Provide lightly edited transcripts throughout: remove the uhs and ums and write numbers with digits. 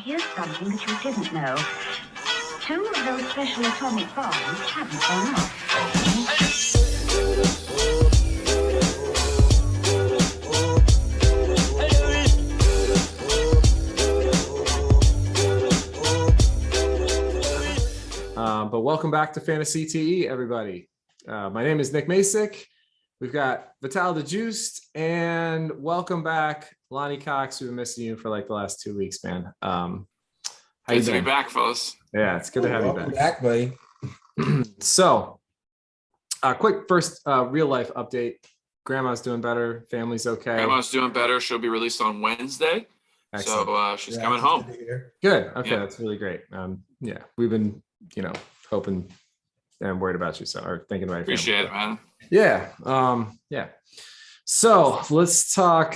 here's something that you didn't know. 2 of those special atomic bombs haven't gone off. But welcome back to Fantasy TE, everybody. My name is Nick Masick. We've got Vital the Juiced, and welcome back, Lonnie Cox. We've been missing you for like the last 2 weeks, man. Good to be back, fellas. Yeah, it's good to have you back. Welcome back, buddy. So, quick first real life update. Grandma's doing better. Family's okay. Grandma's doing better. She'll be released on Wednesday. Excellent. So she's coming home. Good. Okay, Yeah. That's really great. Yeah, we've been, hoping and worried about you, so or thinking about your Appreciate family. it, man. Yeah. So let's talk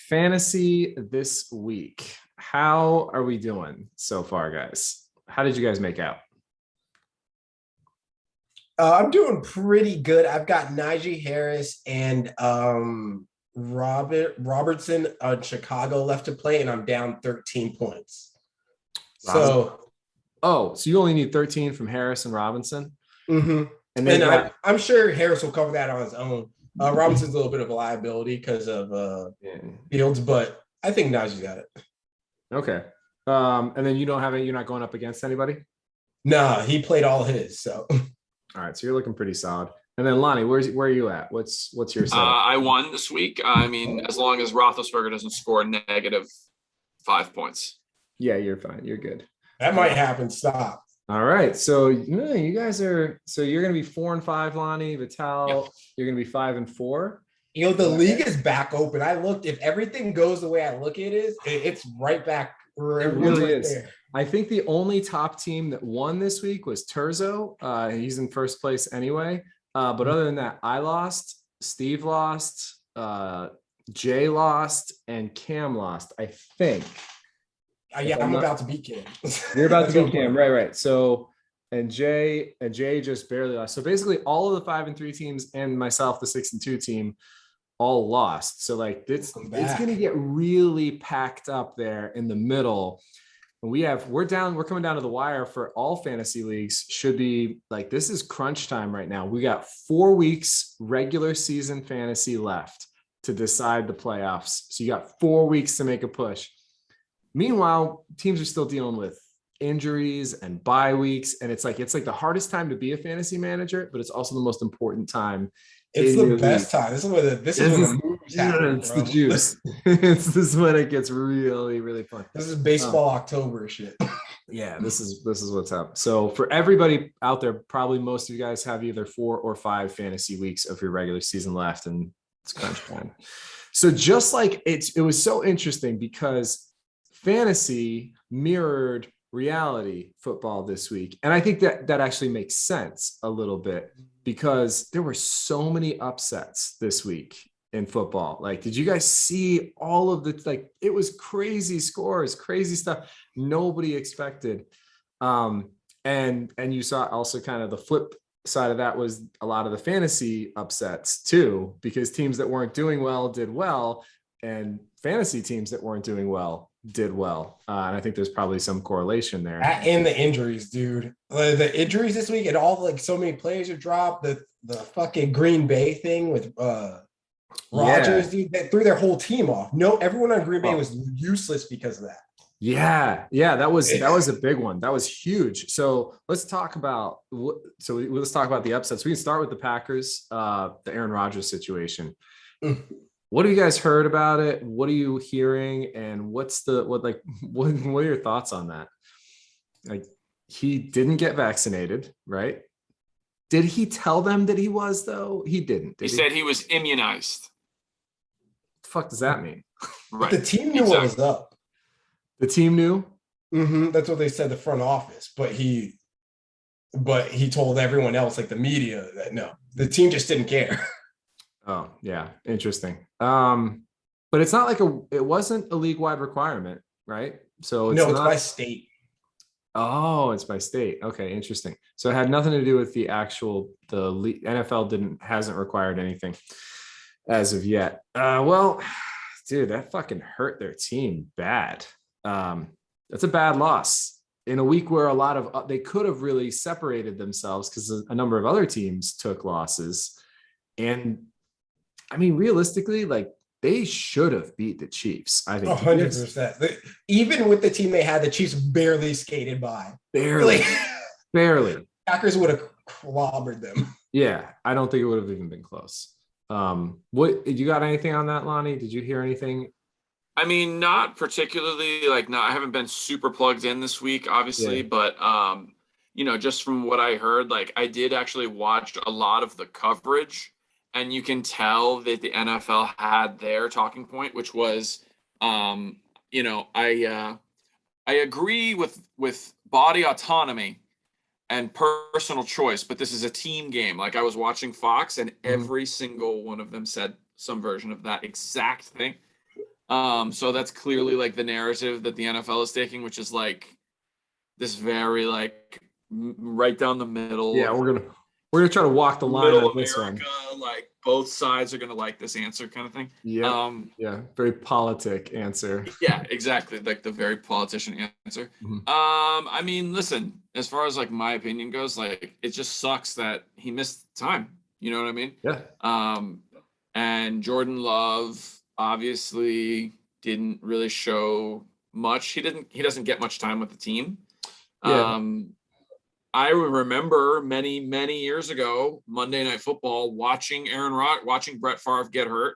fantasy this week. How are we doing so far, guys? How did you guys make out? I'm doing pretty good. I've got Najee Harris and Robertson on Chicago left to play, and I'm down 13 points. So you only need 13 from Harris and Robinson? Mm-hmm. And then I'm sure Harris will cover that on his own. Robinson's a little bit of a liability because of Fields, but I think Najee got it. Okay. And then you're not going up against anybody? Nah, he played all his, so. All right, so you're looking pretty solid. And then Lonnie, where are you at? What's your setup? I won this week. I mean, as long as Roethlisberger doesn't score negative 5 points. Yeah, you're fine. You're good. That might happen. Stop. All right. So you guys are. So you're going to be 4-5, Lonnie. Vital, Yep. You're going to be 5-4. The league is back open. I looked. If everything goes the way I look it is, it's right back. It really right is. there. I think the only top team that won this week was Terzo. He's in first place anyway. But other than that, I lost, Steve lost, Jay lost, and Cam lost, I think. I'm about to beat Cam. You're about to beat Cam, right. So, and Jay just barely lost. So basically all of the 5-3 teams and myself, the 6-2 team, all lost. So like it's going to get really packed up there in the middle. And we're coming down to the wire for all fantasy leagues. Should be like, this is crunch time right now. We got 4 weeks regular season fantasy left to decide the playoffs. So you got 4 weeks to make a push. Meanwhile, teams are still dealing with injuries and bye weeks. And it's like the hardest time to be a fantasy manager, but it's also the most important time. It's the best time. This is when the movies happen, it's the juice. This is when it gets really, really fun. This is baseball October shit. Yeah, this is what's up. So for everybody out there, probably most of you guys have either 4 or 5 fantasy weeks of your regular season left, and it's crunch time. So just like it was so interesting because fantasy mirrored reality football this week. And I think that actually makes sense a little bit because there were so many upsets this week in football. Like, did you guys see all of it was crazy scores, crazy stuff nobody expected. And you saw also kind of the flip side of that was a lot of the fantasy upsets too, because teams that weren't doing well did well, and fantasy teams that weren't doing well did well. And I think there's probably some correlation there. And the injuries, dude. The injuries this week and all so many players are dropped. The fucking Green Bay thing with Rodgers, dude, that threw their whole team off. No, everyone on Green Bay was useless because of that. Yeah, that was a big one. That was huge. So let's talk about the upsets. We can start with the Packers, the Aaron Rodgers situation. What have you guys heard about it? What are you hearing? And what are your thoughts on that? Like, he didn't get vaccinated, right? Did he tell them that he was, though? He didn't. He said he was immunized. What the fuck does that mean? Right. The team knew what was up. The team knew? Mm-hmm. That's what they said, the front office. But he told everyone else, like the media, that no, the team just didn't care. Oh, yeah. Interesting. But it's not like it wasn't a league-wide requirement, right? So it's by state. Oh, it's by state. Okay, interesting. So it had nothing to do with the NFL hasn't required anything as of yet. Well, dude, that fucking hurt their team bad. That's a bad loss in a week where a lot of they could have really separated themselves because a number of other teams took losses. And I mean, realistically, like they should have beat the Chiefs. I think 100%. Even with the team they had, the Chiefs barely skated by. barely, Like, barely. Packers would have clobbered them. Yeah, I don't think it would have even been close. What you got anything on that, Lonnie? Did you hear anything? I mean, not particularly I haven't been super plugged in this week, obviously, Yeah. but just from what I heard, like I did actually watch a lot of the coverage, and you can tell that the NFL had their talking point, which was, I agree with body autonomy and personal choice, but this is a team game. Like I was watching Fox, and every single one of them said some version of that exact thing. So that's clearly like the narrative that the NFL is taking, which is like this very like right down the middle. Yeah, we're gonna try to walk the line middle on this America, one. like both sides are gonna like this answer kind of thing. Yeah, yeah, very politic answer. Yeah, exactly. Like the very politician answer. I mean, listen, as far as like my opinion goes, like it just sucks that he missed time. You know what I mean? Yeah. And Jordan Love obviously didn't really show much. He doesn't get much time with the team. Yeah. I remember many, many years ago, Monday Night Football, watching Brett Favre get hurt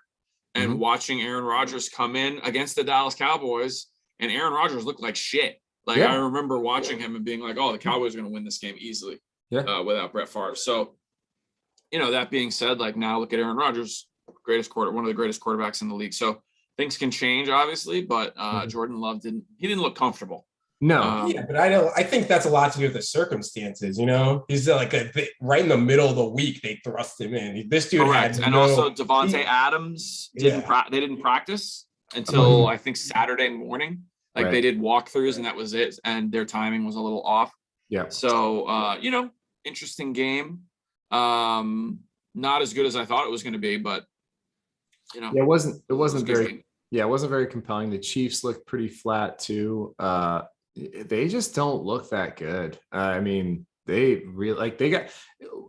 and watching Aaron Rodgers come in against the Dallas Cowboys, and Aaron Rodgers looked like shit. Like I remember watching him and being like, "Oh, the Cowboys are going to win this game easily without Brett Favre." So, that being said, like now look at Aaron Rodgers, one of the greatest quarterbacks in the league. So things can change, obviously, but Jordan Love didn't look comfortable. No. But I think that's a lot to do with the circumstances. He's like right in the middle of the week they thrust him in. This dude correct, and also Devontae Adams didn't practice until I think Saturday morning. Like they did walkthroughs and that was it, and their timing was a little off. Yeah. So interesting game. Not as good as I thought it was going to be, but it wasn't very compelling. The Chiefs looked pretty flat too. They just don't look that good. I mean, it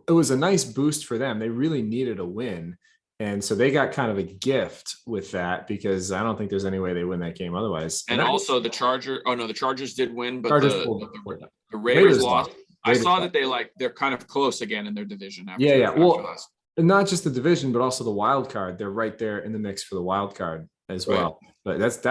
was a nice boost for them. They really needed a win. And so they got kind of a gift with that because I don't think there's any way they win that game otherwise. And also the Chargers did win, but the Raiders Raiders lost. I saw that they're kind of close again in their division. Well, not just the division, but also the wild card. They're right there in the mix for the wild card as well. But it's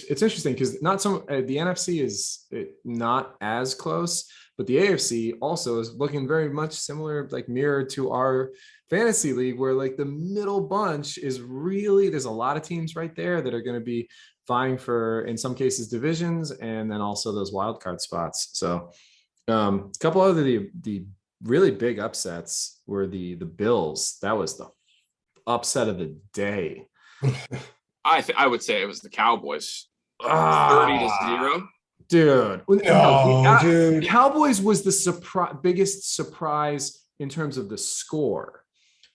interesting because the NFC is not as close, but the AFC also is looking very much similar, like mirror to our fantasy league, where like the middle bunch is really, there's a lot of teams right there that are going to be vying for, in some cases, divisions and then also those wild card spots. So a couple of the really big upsets were the Bills. That was the upset of the day. I would say it was the Cowboys. 30-0. Dude. Dude. Cowboys was the biggest surprise in terms of the score.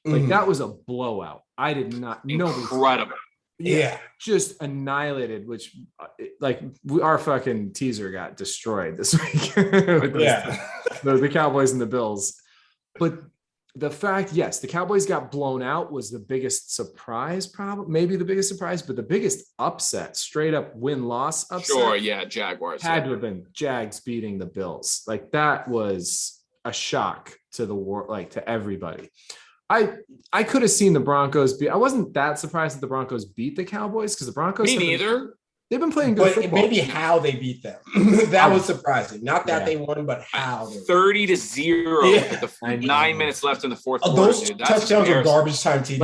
Like that was a blowout. I did not know. Incredible. Yeah. Just annihilated, which our fucking teaser got destroyed this week. The Cowboys and the Bills. But the fact, yes, the Cowboys got blown out was the biggest surprise, probably maybe the biggest surprise, but the biggest upset, straight up win-loss upset. Sure, yeah, Jaguars. Had to have been Jags beating the Bills. Like that was a shock to the world, like to everybody. I could have seen the Broncos I wasn't that surprised that the Broncos beat the Cowboys because the Broncos. Me neither. They've been playing good football. Maybe how they beat them. That was surprising. Not that they won, but how. 30-0 with the 9 minutes left in the fourth quarter. Those touchdowns were garbage time TDs.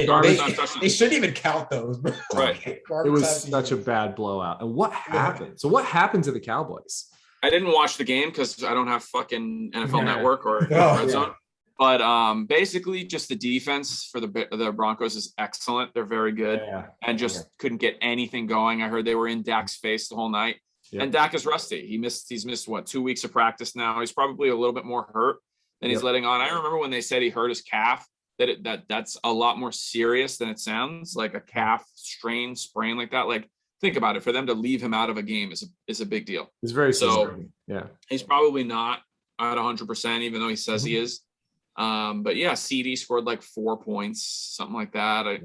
Garbage time. They shouldn't even count those, bro. Right. It was such a bad blowout. And what happened? So what happened to the Cowboys? I didn't watch the game because I don't have fucking NFL Network or Red Zone. But basically, just the defense for the Broncos is excellent. They're very good and just couldn't get anything going. I heard they were in Dak's face the whole night. And Dak is rusty. He's missed 2 weeks of practice now. He's probably a little bit more hurt than he's letting on. I remember when they said he hurt his calf, that's a lot more serious than it sounds, like a calf sprain like that. Like think about it. For them to leave him out of a game is a big deal. It's very so. Yeah, he's probably not at 100%, even though he says he is. But yeah, CD scored like 4 points, something like that. I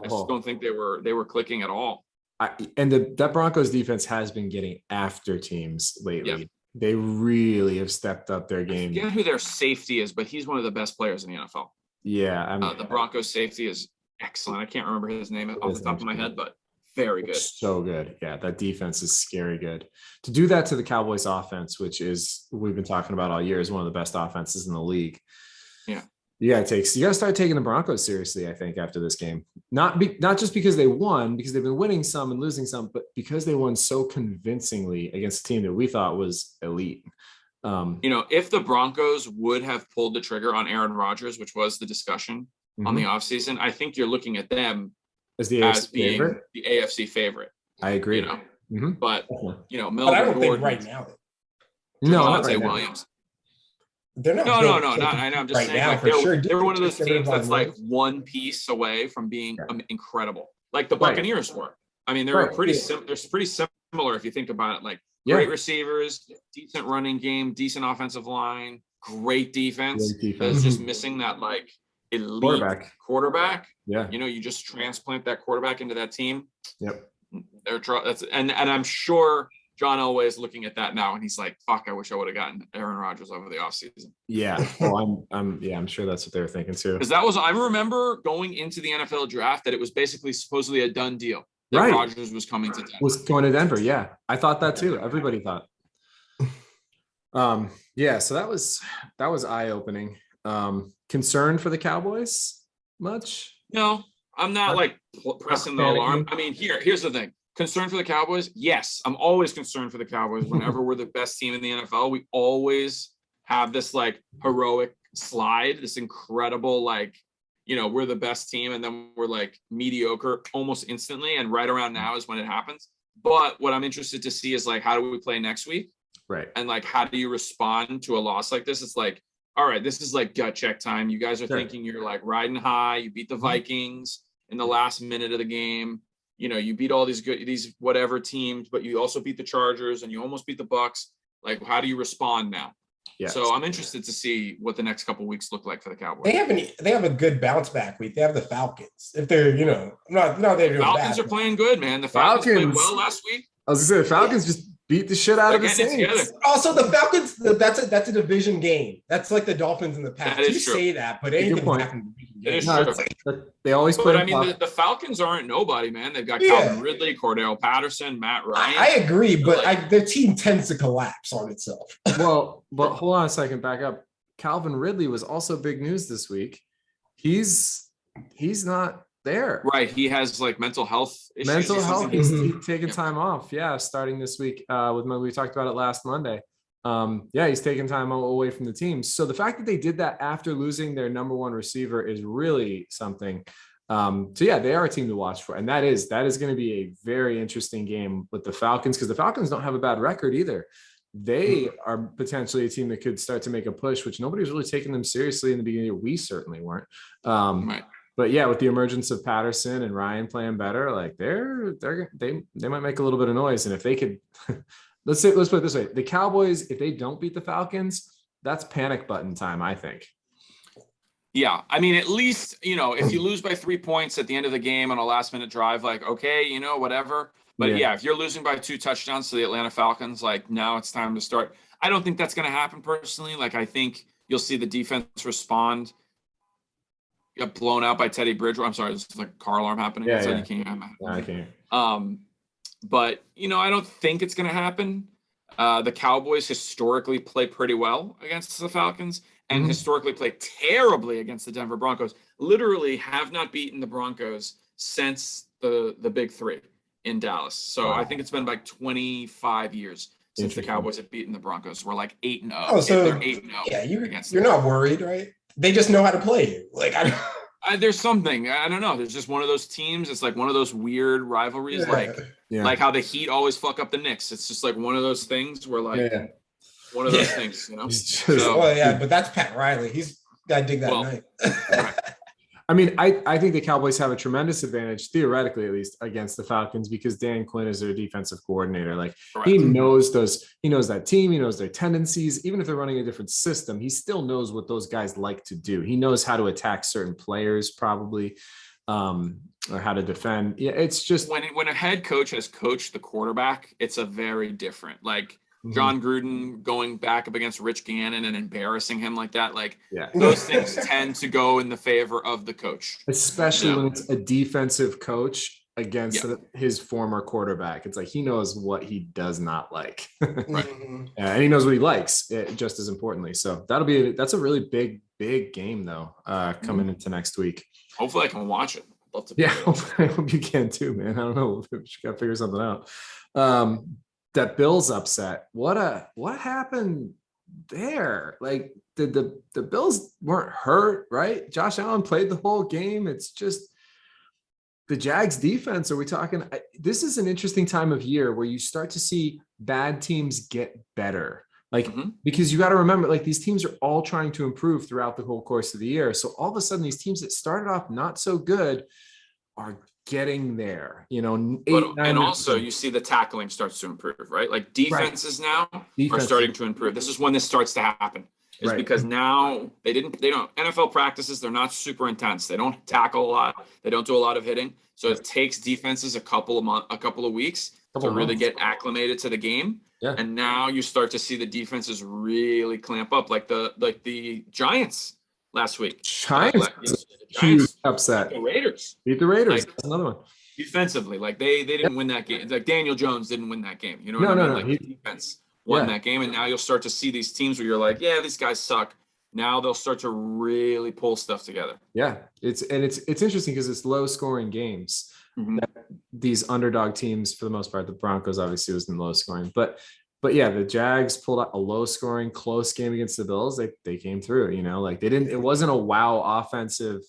just don't think they were clicking at all. That Broncos defense has been getting after teams lately. Yep. They really have stepped up their game. I forget who their safety is, but he's one of the best players in the NFL. Yeah, the Broncos safety is excellent. I can't remember his name off the top of my head, but very good. So good. Yeah, that defense is scary good. To do that to the Cowboys offense, which is we've been talking about all year, is one of the best offenses in the league. Yeah. You got to start taking the Broncos seriously, I think, after this game. Not just because they won, because they've been winning some and losing some, but because they won so convincingly against a team that we thought was elite. If the Broncos would have pulled the trigger on Aaron Rodgers, which was the discussion on the offseason, I think you're looking at them as being favorite? the AFC favorite. I agree. But Melvin but I don't Gordon, think right now. No, not Javonte right Williams. They're not. No. I know. I'm just right saying. now, Like, for sure. They're one of those teams that's like one piece away from being incredible, like the Buccaneers were. I mean, they're pretty similar if you think about it. Like great receivers, decent running game, decent offensive line, great defense. That's just missing that like elite quarterback. Yeah. You just transplant that quarterback into that team. Yep. And I'm sure John Elway is looking at that now, and he's like, "Fuck! I wish I would have gotten Aaron Rodgers over the offseason." Yeah, well, I'm sure that's what they were thinking too. Because I remember going into the NFL draft that it was basically supposedly a done deal. That Rodgers was coming to Denver. Was going to Denver, yeah. I thought that too. Everybody thought. Yeah. So that was eye-opening. Concerned for the Cowboys much? No, I'm not like pressing the alarm. I mean, here's the thing. Concerned for the Cowboys? Yes, I'm always concerned for the Cowboys. Whenever we're the best team in the NFL, we always have this like heroic slide, this incredible like, we're the best team, and then we're like mediocre almost instantly. And right around now is when it happens. But what I'm interested to see is like, how do we play next week? Right. And like, how do you respond to a loss like this? It's like, all right, this is like gut check time. You guys are thinking you're like riding high. You beat the Vikings in the last minute of the game. You beat all these whatever teams, but you also beat the Chargers and you almost beat the Bucks. Like, how do you respond now? Yes. So I'm interested to see what the next couple of weeks look like for the Cowboys. They have a good bounce back week. They have the Falcons. If they're, they're Falcons are playing good, man. The Falcons played well last week. I was gonna say the Falcons just beat the shit out of the Saints. Also, the Falcons, that's a division game. That's like the Dolphins in the past. That is you true. say that, but anything can happen. It is true. They always play. But I mean, the Falcons aren't nobody, man. They've got Calvin Ridley, Cordell Patterson, Matt Ryan. I agree, but the team tends to collapse on itself. Well, but hold on a second, back up. Calvin Ridley was also big news this week. He's not there. Right. He has like mental health issues. He's taking time off. Yeah. Starting this week we talked about it last Monday. He's taking time away from the team. So the fact that they did that after losing their number one receiver is really something. They are a team to watch for. And that is going to be a very interesting game with the Falcons, because the Falcons don't have a bad record either. They are potentially a team that could start to make a push, which nobody's really taking them seriously in the beginning. We certainly weren't. Right. But yeah, with the emergence of Patterson and Ryan playing better, like they might make a little bit of noise. And if they could, let's put it this way: the Cowboys, if they don't beat the Falcons, that's panic button time, I think. Yeah, I mean, at least if you lose by 3 points at the end of the game on a last-minute drive, like okay, whatever. But if you're losing by 2 touchdowns to the Atlanta Falcons, like now it's time to start. I don't think that's going to happen personally. Like I think you'll see the defense respond. Got blown out by Teddy Bridgewater. I'm sorry, this is like a car alarm happening. Yeah. You can't have that. No, I can't. But I don't think it's going to happen. The Cowboys historically play pretty well against the Falcons and historically play terribly against the Denver Broncos. Literally have not beaten the Broncos since the Big Three in Dallas. So I think it's been like 25 years since the Cowboys have beaten the Broncos. We're like 8-0. Oh, so they're 8-0. Yeah, you're not worried, right? They just know how to play you. Like there's something, I don't know. There's just one of those teams. It's like one of those weird rivalries, like how the Heat always fuck up the Knicks. It's just like one of those things where one of those things, Just, but that's Pat Riley. He's got to dig that night. I mean, I think the Cowboys have a tremendous advantage, theoretically at least, against the Falcons because Dan Quinn is their defensive coordinator. Like he knows that team, he knows their tendencies. Even if they're running a different system, he still knows what those guys like to do. He knows how to attack certain players, probably, or how to defend. Yeah, it's just when a head coach has coached the quarterback, it's a very different. Like John Gruden going back up against Rich Gannon and embarrassing him like that. Like those things tend to go in the favor of the coach. Especially when it's a defensive coach against his former quarterback. It's like he knows what he does not like. And he knows what he likes, just as importantly. So that's a really big game though, coming into next week. Hopefully I can watch it. I hope you can too, man. I don't know. We got to figure something out. That Bills upset. What happened there? Like the Bills weren't hurt, right? Josh Allen played the whole game. It's just the Jags defense. Are we talking? This is an interesting time of year where you start to see bad teams get better. Like, because you got to remember, like these teams are all trying to improve throughout the whole course of the year. So all of a sudden, these teams that started off not so good are getting there, and also you see the tackling starts to improve, right? Like defenses now are starting to improve. This is when this starts to happen. Is because now they don't NFL practices, they're not super intense. They don't tackle a lot. They don't do a lot of hitting. So it takes defenses a couple of weeks to really get acclimated to the game. Yeah. And now you start to see the defenses really clamp up, like the Giants last week. Giants huge upset. Beat the Raiders. Like, that's another one. Defensively, like they didn't win that game. Like Daniel Jones didn't win that game. You know what I mean? Like the defense won that game, and now you'll start to see these teams where you're like, yeah, these guys suck. Now they'll start to really pull stuff together. Yeah, it's interesting because it's low scoring games. These underdog teams, for the most part, the Broncos obviously was in low scoring, but yeah, the Jags pulled out a low scoring close game against the Bills. They came through, like it wasn't a wow offensive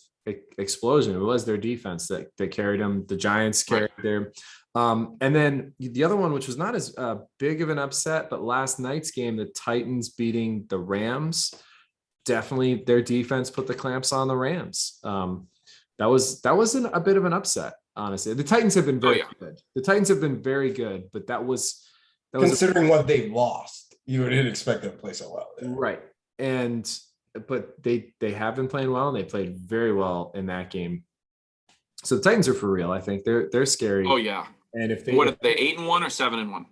explosion. It was their defense that carried them. The Giants carried their, and then the other one, which was not as big of an upset, but last night's game, the Titans beating the Rams, definitely their defense put the clamps on the Rams. That wasn't a bit of an upset. Honestly, the Titans have been very good. The Titans have been very good, but that was considering what they lost, you didn't expect them to play so well. Right. But they have been playing well, and they played very well in that game. So the Titans are for real. I think they're scary. Oh yeah. And if they 8-1 or 7-1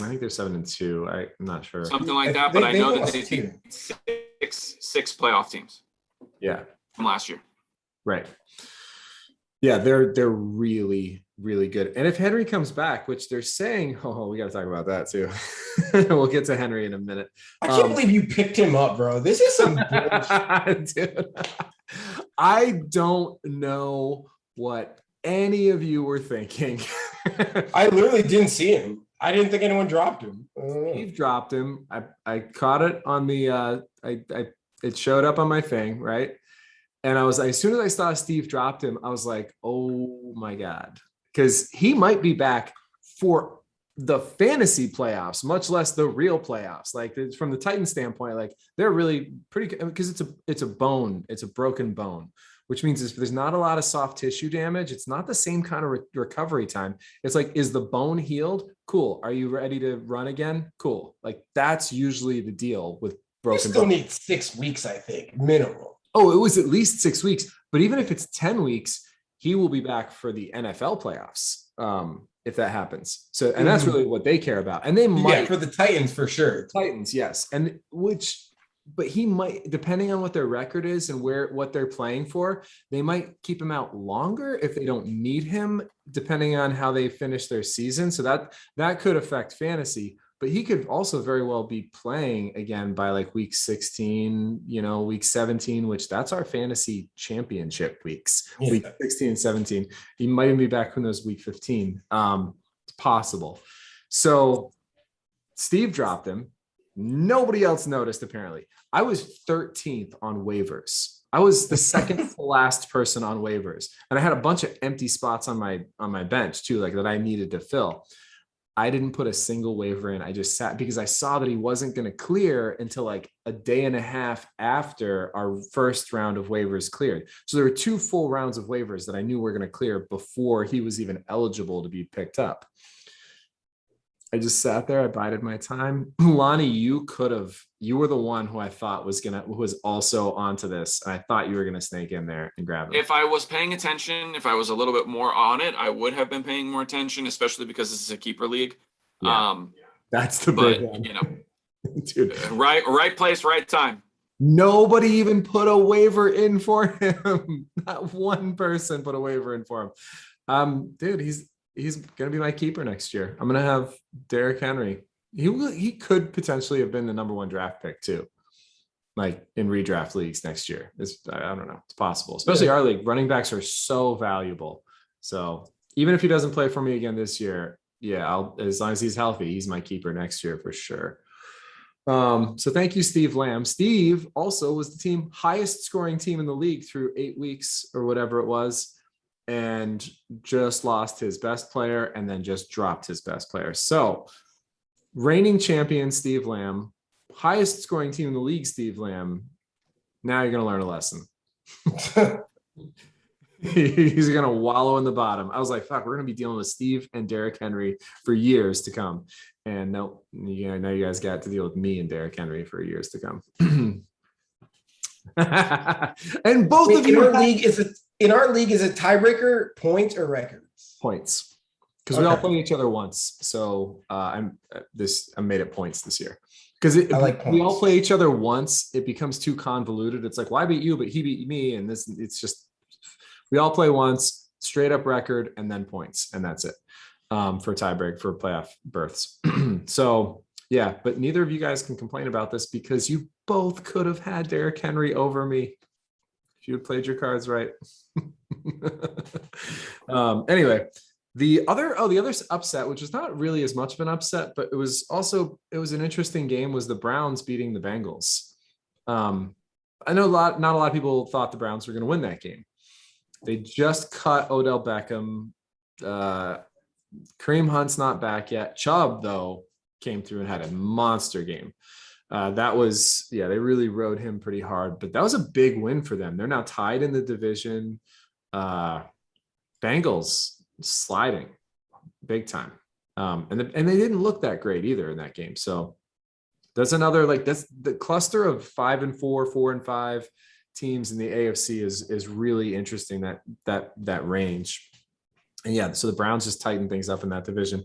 I think they're 7-2. I'm not sure. Something like that. But I know that they beat six playoff teams. Yeah. From last year. Right. Yeah, they're really, really good. And if Henry comes back, which they're saying, we got to talk about that too. We'll get to Henry in a minute. I can't believe you picked him up, bro. This is some bullshit. Dude, I don't know what any of you were thinking. I literally didn't see him. I didn't think anyone dropped him. Steve dropped him. I caught it on the it showed up on my thing, right? And I was like, as soon as I saw Steve dropped him, I was like, oh my God. Because he might be back for the fantasy playoffs, much less the real playoffs. Like from the Titans standpoint, like they're really pretty good because it's a bone, it's a broken bone, which means if there's not a lot of soft tissue damage, it's not the same kind of recovery time. It's like, is the bone healed? Cool. Are you ready to run again? Cool. Like that's usually the deal with broken. You still need 6 weeks, I think, minimum. Oh, it was at least 6 weeks. But even if it's 10 weeks, he will be back for the NFL playoffs if that happens. So, and that's really what they care about. And they might for the Titans for sure. Titans, yes. And but he might, depending on what their record is and what they're playing for, they might keep him out longer if they don't need him, depending on how they finish their season. So that could affect fantasy. But he could also very well be playing again by like week 16, week 17, which that's our fantasy championship weeks, week 16 and 17. He might even be back when those week 15. It's possible. So Steve dropped him. Nobody else noticed, apparently. I was 13th on waivers. I was the second to last person on waivers. And I had a bunch of empty spots on my bench too, like that I needed to fill. I didn't put a single waiver in. I just sat because I saw that he wasn't going to clear until like a day and a half after our first round of waivers cleared. So there were 2 full rounds of waivers that I knew were going to clear before he was even eligible to be picked up. I just sat there. I bided my time. Lonnie, you were the one who I thought who was also onto this. And I thought you were going to snake in there and grab him. If I was paying attention, if I was a little bit more on it, I would have been paying more attention, especially because this is a keeper league. Yeah, that's the but, big one. You know, dude, right place, right time. Nobody even put a waiver in for him. Not one person put a waiver in for him. Dude, he's gonna be my keeper next year. I'm gonna have Derrick Henry. He could potentially have been the number 1 draft pick too, like in redraft leagues next year. I don't know. It's possible, especially our league. Running backs are so valuable. So even if he doesn't play for me again this year, as long as he's healthy, he's my keeper next year for sure. So thank you, Steve Lamb. Steve also was the highest scoring team in the league through 8 weeks or whatever it was, and just lost his best player and then just dropped his best player. So reigning champion Steve Lamb, highest scoring team in the league, Steve Lamb. Now you're going to learn a lesson. He's going to wallow in the bottom. I was like, fuck, we're going to be dealing with Steve and Derrick Henry for years to come. And no, now you guys got to deal with me and Derrick Henry for years to come. And both of you in our league is it tiebreaker, points, or records? Points, because we all play each other once. So I made it points this year because we all play each other once. It becomes too convoluted. It's like, well, I beat you, but he beat me, and it's just we all play once, straight up record, and then points, and that's it for tiebreak for playoff berths. So yeah, but neither of you guys can complain about this because you both could have had Derrick Henry over me if you had played your cards right. Anyway, the other upset, which was not really as much of an upset, but it was an interesting game, was the Browns beating the Bengals. I know not a lot of people thought the Browns were going to win that game. They just cut Odell Beckham. Kareem Hunt's not back yet. Chubb, though, came through and had a monster game. They really rode him pretty hard, but that was a big win for them. They're now tied in the division. Bengals sliding big time. And they didn't look that great either in that game. So that's another, that's the cluster of 5-4, 4-5 teams in the AFC is really interesting, that range. And yeah, so the Browns just tightened things up in that division.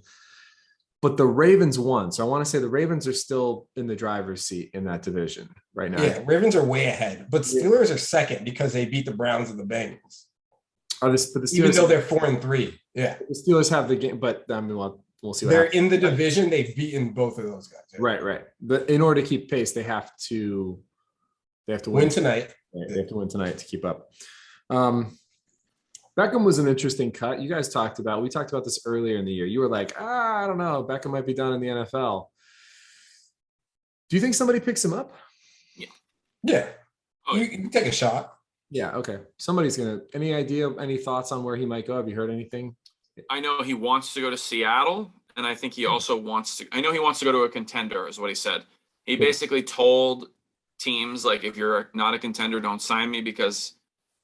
But the Ravens won. So I want to say the Ravens are still in the driver's seat in that division right now. Yeah, Ravens are way ahead. But Steelers are second because they beat the Browns and the Bengals. But the Steelers, even though they're 4-3. Yeah. The Steelers have the game, but I mean, we'll see what they're happens. In the division. They've beaten both of those guys. Yeah. Right. But in order to keep pace, they have to win tonight. Right, they have to win tonight to keep up. Beckham was an interesting cut. We talked about this earlier in the year. You were like, I don't know, Beckham might be done in the NFL. Do you think somebody picks him up? Yeah. You can take a shot. Yeah, okay. Somebody's any idea, any thoughts on where he might go? Have you heard anything? I know he wants to go to Seattle, and I think he also wants to go to a contender, is what he said. He basically told teams, like, if you're not a contender, don't sign me because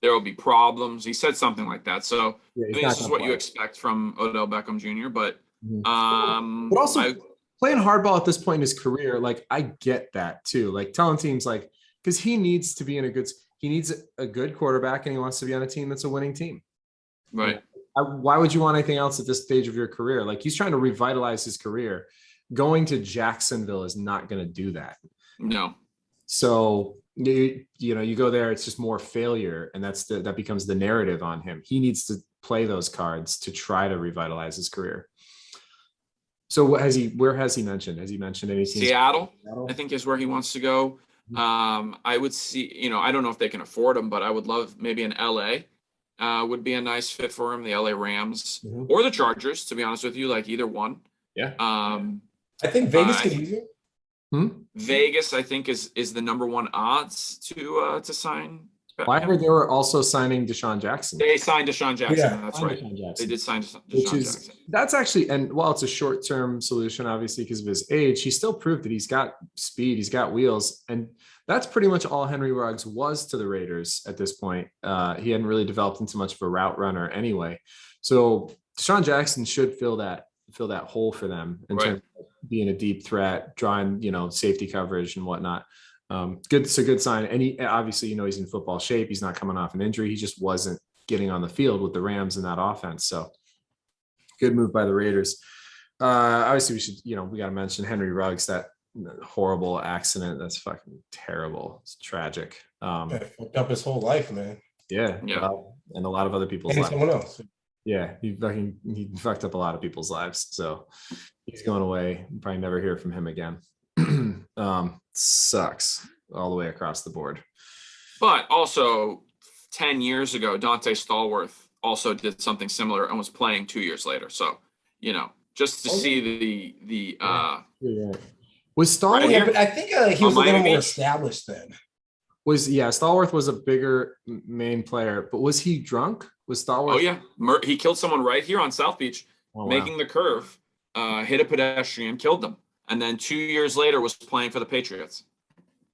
there will be problems. He said something like that. So I think this is what you expect from Odell Beckham Jr. But also playing hardball at this point in his career, like, I get that too. Like, telling teams, like, because he needs to be he needs a good quarterback, and he wants to be on a team that's a winning team. Right. Why would you want anything else at this stage of your career? Like, he's trying to revitalize his career. Going to Jacksonville is not going to do that. No. So you go there, it's just more failure, and that becomes the narrative on him. He needs to play those cards to try to revitalize his career. So where has he mentioned? Has he mentioned anything? Seattle, I think, is where he wants to go. I would see, I don't know if they can afford him, but I would love maybe an LA would be a nice fit for him. The LA Rams or the Chargers, to be honest with you, like either one. Yeah. I think Vegas could use it. Vegas, I think, is the number one odds to sign Well, I heard they were also signing Deshaun Jackson. They signed Deshaun Jackson. Yeah. That's right. They did sign Which Deshaun is Jackson. that's actually, and while it's a short-term solution, obviously because of his age, he still proved that he's got speed, he's got wheels, and that's pretty much all Henry Ruggs was to the Raiders at this point. He hadn't really developed into much of a route runner anyway. So Deshaun Jackson should fill that hole for them in terms of being a deep threat, drawing, safety coverage and whatnot. It's a good sign. And he obviously, he's in football shape. He's not coming off an injury. He just wasn't getting on the field with the Rams in that offense. So good move by the Raiders. Obviously we should, we got to mention Henry Ruggs, that horrible accident. That's fucking terrible. It's tragic. Fucked up his whole life, man. Yeah. And a lot of other people's lives. Someone else. Yeah. He fucked up a lot of people's lives. So he's going away. You'll probably never hear from him again. Sucks all the way across the board. But also 10 years ago, Dante Stallworth also did something similar and was playing 2 years later. So, just to see the was Stallworth. Right here? But I think he was a little more established then. Stallworth was a bigger main player, but was he drunk? Was Stallworth? Oh yeah, he killed someone right here on South Beach, making the curve, hit a pedestrian, killed them, and then 2 years later was playing for the Patriots.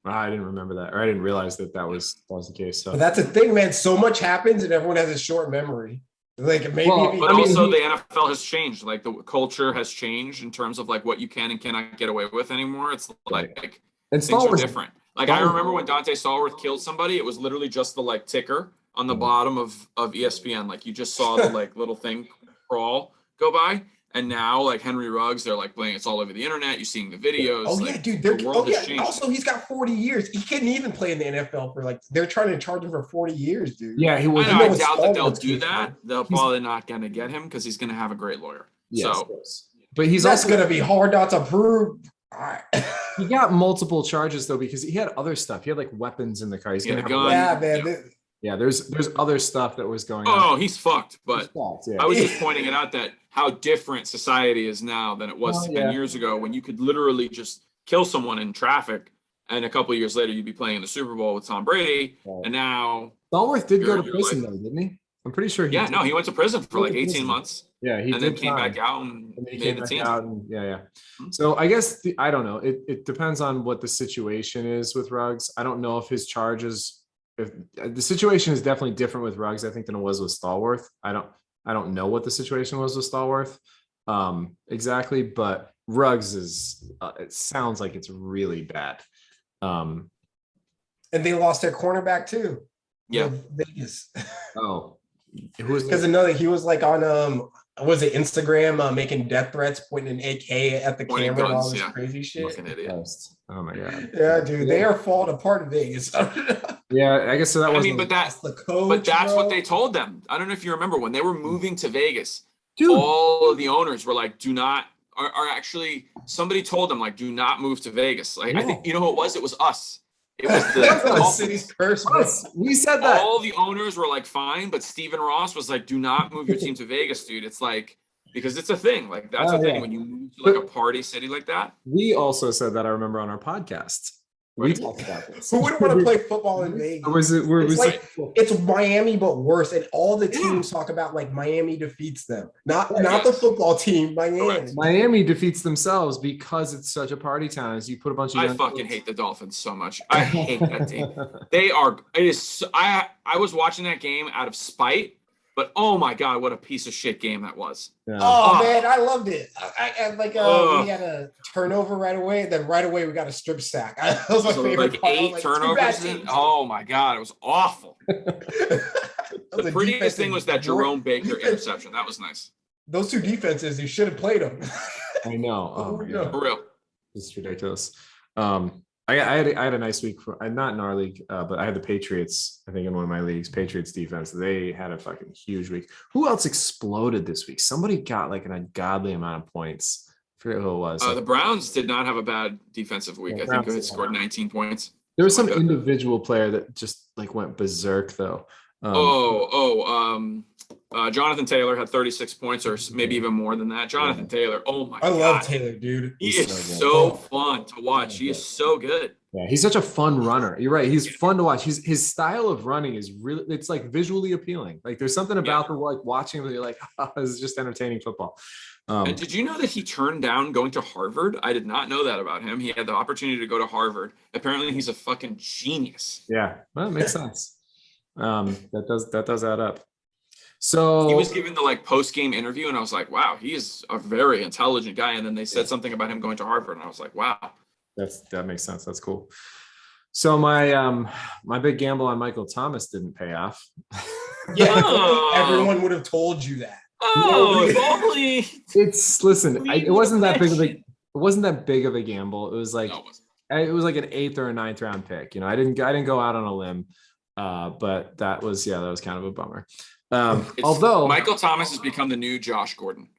I didn't remember that, or I didn't realize that was the case. So but that's the thing, man. So much happens, and everyone has a short memory. Like maybe, but also the NFL has changed. Like the culture has changed in terms of like what you can and cannot get away with anymore. It's like and things are different. Like I remember when Dante Stallworth killed somebody, it was literally just the like ticker on the bottom of ESPN. Like you just saw the like little thing crawl go by. And now, like Henry Ruggs, they're like playing. It's all over the internet. You're seeing the videos. Oh like, yeah, dude. The world has changed. Also, he's got 40 years. He couldn't even play in the NFL for they're trying to charge him for 40 years, dude. Yeah, he was. I doubt that they'll do that. They're probably not going to get him because he's going to have a great lawyer. Yes, so, but that's also going to be hard not to prove. He got multiple charges though because he had other stuff. He had like weapons in the car. He's gonna have gun. Yeah, man. Yeah, there's other stuff that was going on. Oh, he's fucked. But I was just pointing it out that how different society is now than it was 10 years ago when you could literally just kill someone in traffic and a couple of years later you'd be playing in the Super Bowl with Tom Brady. Right. And now Stallworth did go to prison though, didn't he? I'm pretty sure he he went to prison for like 18 months. Yeah, he then came back out and made the team. So I guess I don't know. It depends on what the situation is with Ruggs. I don't know if his charges. If the situation is definitely different with Ruggs, I think, than it was with Stallworth. I don't know what the situation was with Stallworth exactly, but Ruggs is. It sounds like it's really bad. And they lost their cornerback too. Yeah, Vegas. Oh, because he was like on was it Instagram making death threats, pointing an AK at the camera and all this crazy shit. Fucking idiot. Oh my god. Yeah, dude, they are falling apart in Vegas. Yeah, I guess so. That was. But that's the coach. But that's what they told them. I don't know if you remember when they were moving to Vegas. Dude. All of the owners were like, "Do not." Are actually somebody told them like, "Do not move to Vegas." Like I think you know who it was. It was us. It was the city's curse. We said that. All the owners were like, "Fine," but Stephen Ross was like, "Do not move your team to Vegas, dude." It's like because it's a thing. Like that's a thing when you move to like a party city like that. We also said that I remember on our podcast. We talked about this. Who wouldn't want to play football in Vegas? It's Miami, but worse. And all the teams talk about like Miami defeats them. Not the football team, Miami. Correct. Miami defeats themselves because it's such a party town. As you put a bunch of I fucking hate the Dolphins so much. I hate that team. I was watching that game out of spite. But oh my god, what a piece of shit game that was! Yeah. Man, I loved it. We had a turnover right away. Then right away we got a strip sack. That was my favorite. Like 8 turnovers. Oh my god, it was awful. The prettiest thing was that Jerome Baker interception. That was nice. Those two defenses, you should have played them. I know. Oh my god, for real. It's ridiculous. I had a nice week not in our league, but I had the Patriots, I think in one of my leagues, Patriots defense. They had a fucking huge week. Who else exploded this week? Somebody got like an ungodly amount of points. I forget who it was. The Browns did not have a bad defensive week. I think they scored 19 points. There was some individual player that just like went berserk though. Jonathan Taylor had 36 points, or maybe even more than that. Jonathan Taylor, oh my I God. love Taylor, dude. He He's is so so fun to watch. He is so good. Yeah, he's such a fun runner. You're right. He's fun to watch. His style of running is really, it's like visually appealing. Like there's something about the like watching where you're like, oh, this is just entertaining football. And did you know that he turned down going to Harvard? I did not know that about him. He had the opportunity to go to Harvard. Apparently he's a fucking genius. Yeah, well, it makes sense. That does add up. So he was given the like post-game interview, and I was like, wow, he is a very intelligent guy. And then they said something about him going to Harvard, and I was like, wow. That makes sense. That's cool. So my big gamble on Michael Thomas didn't pay off. Yeah, everyone would have told you that. Oh, if only. It wasn't that big of a gamble. It was like it was like an 8th or a 9th round pick. You know, I didn't go out on a limb, but that was kind of a bummer. Although Michael Thomas has become the new Josh Gordon.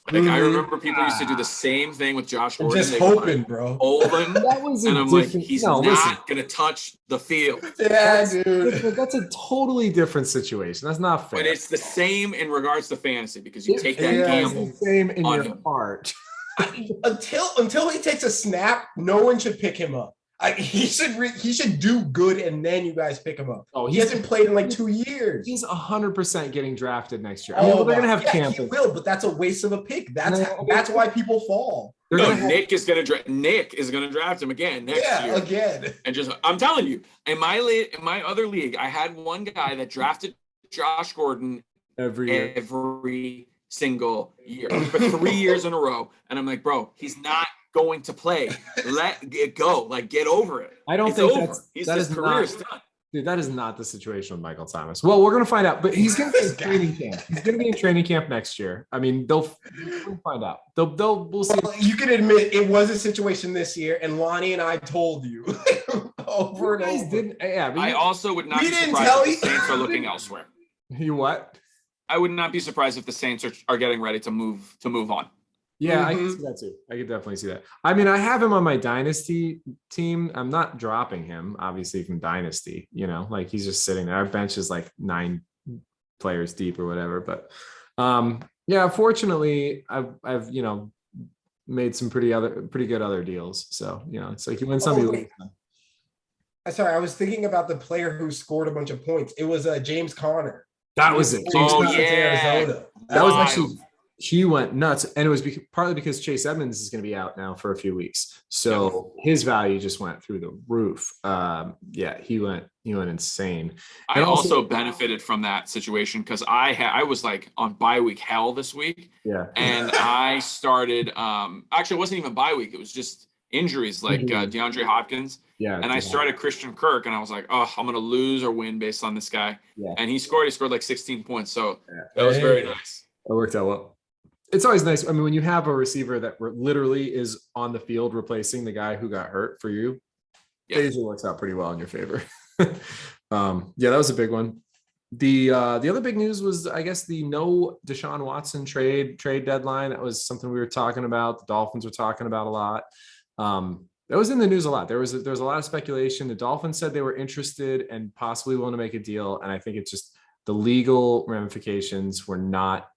Like I remember people used to do the same thing with Josh Gordon. Just hoping, bro. And I'm like, he's not gonna touch the field. Yeah, dude. That's a totally different situation. That's not fair. But it's the same in regards to fantasy because you take that gamble. It's the same in your heart. Until he takes a snap, no one should pick him up. He should do good, and then you guys pick him up. Oh, he hasn't played in like 2 years. He's 100% getting drafted next year. They're gonna have camp. He will, but that's a waste of a pick. That's why people fall. Nick is gonna draft him again next year. Again. And I'm telling you, in my other league, I had one guy that drafted Josh Gordon every single year for 3 years in a row, and I'm like, bro, he's not going to play. Let it go. Like, get over it. I don't think his career is done. Dude, that is not the situation with Michael Thomas. Well, we're gonna find out, but he's gonna be in training camp. He's gonna be in training camp next year. I mean, we'll find out. We'll see. Well, you can admit it was a situation this year, and Lonnie and I told you over and over. Didn't. Yeah, I also would not be surprised if the Saints are looking elsewhere. You what? I would not be surprised if the Saints are getting ready to move on. Yeah, I can see that too. I could definitely see that. I mean, I have him on my dynasty team. I'm not dropping him, obviously, from dynasty. You know, like he's just sitting there. Our bench is like 9 players deep or whatever. But yeah, fortunately, I've made some pretty good other deals. So it's like you win some, you lose some. Sorry, I was thinking about the player who scored a bunch of points. It was James Conner. That was it. Arizona. That was actually. He went nuts, and it was partly because Chase Edmonds is going to be out now for a few weeks, so his value just went through the roof. Yeah, he went insane. I also benefited from that situation because I was like on bye week hell this week. Yeah, and I started. Actually, it wasn't even bye week; it was just injuries like DeAndre Hopkins. Yeah, and I started Christian Kirk, and I was like, oh, I'm gonna lose or win based on this guy. Yeah, and he scored like 16 points, so that was very nice. It worked out well. It's always nice. I mean, when you have a receiver that literally is on the field replacing the guy who got hurt for you, it usually works out pretty well in your favor. Yeah, that was a big one. The other big news was, I guess, the no Deshaun Watson trade deadline. That was something we were talking about. The Dolphins were talking about a lot. That was in the news a lot. There was a lot of speculation. The Dolphins said they were interested and possibly willing to make a deal, and I think it's just the legal ramifications were not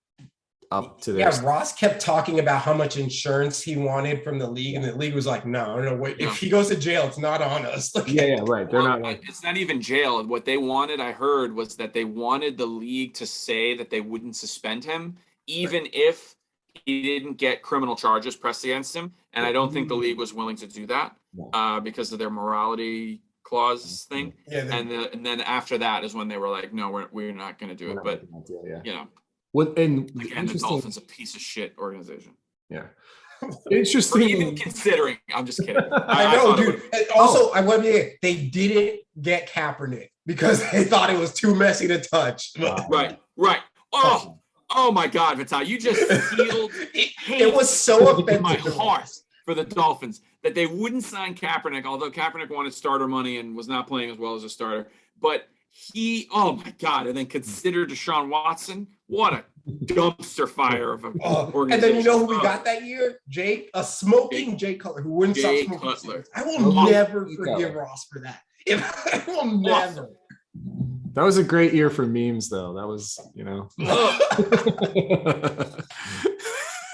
up to this. Yeah, Ross kept talking about how much insurance he wanted from the league, and the league was like, no, wait. If he goes to jail, it's not on us. Yeah, right. They're not like, it's not even jail. What they wanted, I heard, was that they wanted the league to say that they wouldn't suspend him, even if he didn't get criminal charges pressed against him. And I don't think the league was willing to do that because of their morality clause thing. Yeah, and then after that is when they were like, no, we're not going to do it. But and again, the Dolphins a piece of shit organization. Yeah, interesting. Even considering, I'm just kidding. I know, dude. Also, I want to. They didn't get Kaepernick because they thought it was too messy to touch. Right. Oh my God, Vital, you just sealed. It was so offensive in my heart for the Dolphins that they wouldn't sign Kaepernick, although Kaepernick wanted starter money and was not playing as well as a starter. But oh my God, and then consider Deshaun Watson. What a dumpster fire of an organization. And then you know who we got that year? Jay Cutler, who wouldn't stop smoking. I will never forgive Ross for that. I will never. That was a great year for memes, though. That was,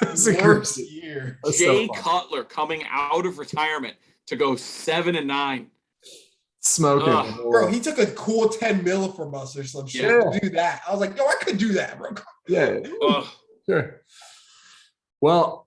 It's a Worst great year. That's Jay so fun. Cutler coming out of retirement to go 7-9. Smoking. Ugh. Bro, he took a cool 10 mil from us or some shit to do that. I was like, yo, I could do that, bro. Yeah. Ugh. Sure. Well,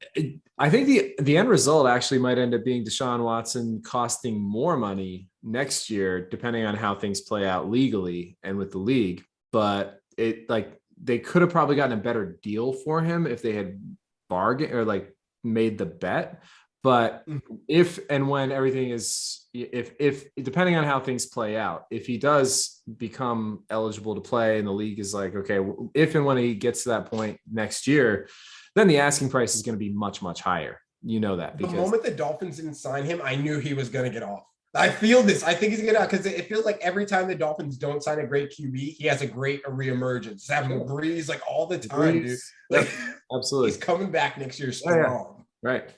I think the end result actually might end up being Deshaun Watson costing more money next year, depending on how things play out legally and with the league. But they could have probably gotten a better deal for him if they had bargained or made the bet. But if and when everything is, if depending on how things play out, if he does become eligible to play and the league is like, okay, if and when he gets to that point next year, then the asking price is going to be much, much higher. You know that. The moment the Dolphins didn't sign him, I knew he was going to get off. I feel this. I think he's going to, because it feels like every time the Dolphins don't sign a great QB, he has a great reemergence. Having Breeze all the time, dude. Absolutely. He's coming back next year strong. Yeah. Right.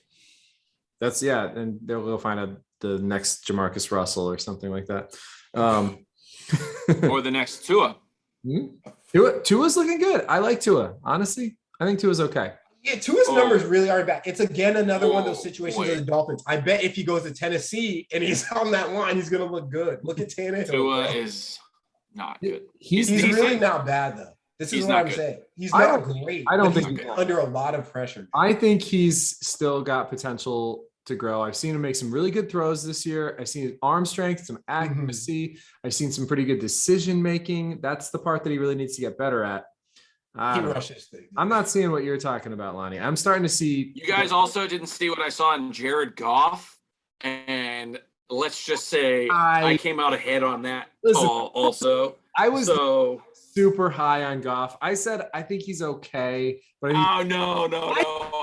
And they'll find the next Jamarcus Russell or something like that. Or the next Tua. Tua's looking good. I like Tua. Honestly, I think Tua's okay. Yeah, Tua's numbers really are back. It's again another one of those situations of the Dolphins. I bet if he goes to Tennessee and he's on that line, he's going to look good. Look at Tannehill. Tua is not good. He's really not bad, though. This is what I'm saying. He's not great. I don't think he's under a lot of pressure. I think he's still got potential to grow. I've seen him make some really good throws this year. I've seen arm strength, some accuracy. I've seen some pretty good decision making. That's the part that he really needs to get better at. He rushes things. I'm not seeing what you're talking about, Lonnie. I'm starting to see. You guys also didn't see what I saw in Jared Goff, and let's just say I came out ahead on that call also. I was super high on Goff. I said I think he's okay, but no.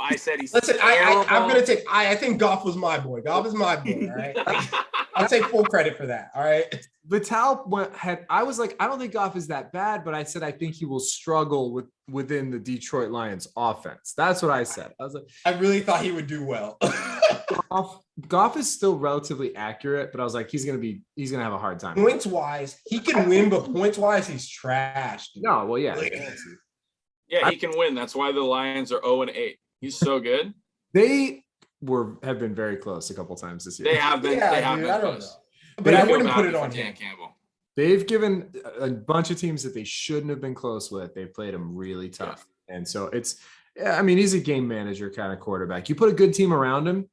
I said he's. Listen, I'm gonna take. I think Goff was my boy. Goff is my boy. All right, I'll take full credit for that. All right. Vital I was like, I don't think Goff is that bad, but I said I think he will struggle within the Detroit Lions offense. That's what I said. I was like, I really thought he would do well. Goff is still relatively accurate, but I was like, he's gonna have a hard time. Points wise, he can win, but points wise, he's trash. Dude. No, well, yeah. Yeah, he can win. That's why the Lions are 0-8. He's so good. They have been very close a couple times this year. They have been. Yeah, they have dude, been I don't close. know. But I wouldn't put it on Dan him. Campbell. They've given a bunch of teams that they shouldn't have been close with. They played them really tough. Yeah. And so he's a game manager kind of quarterback. You put a good team around him,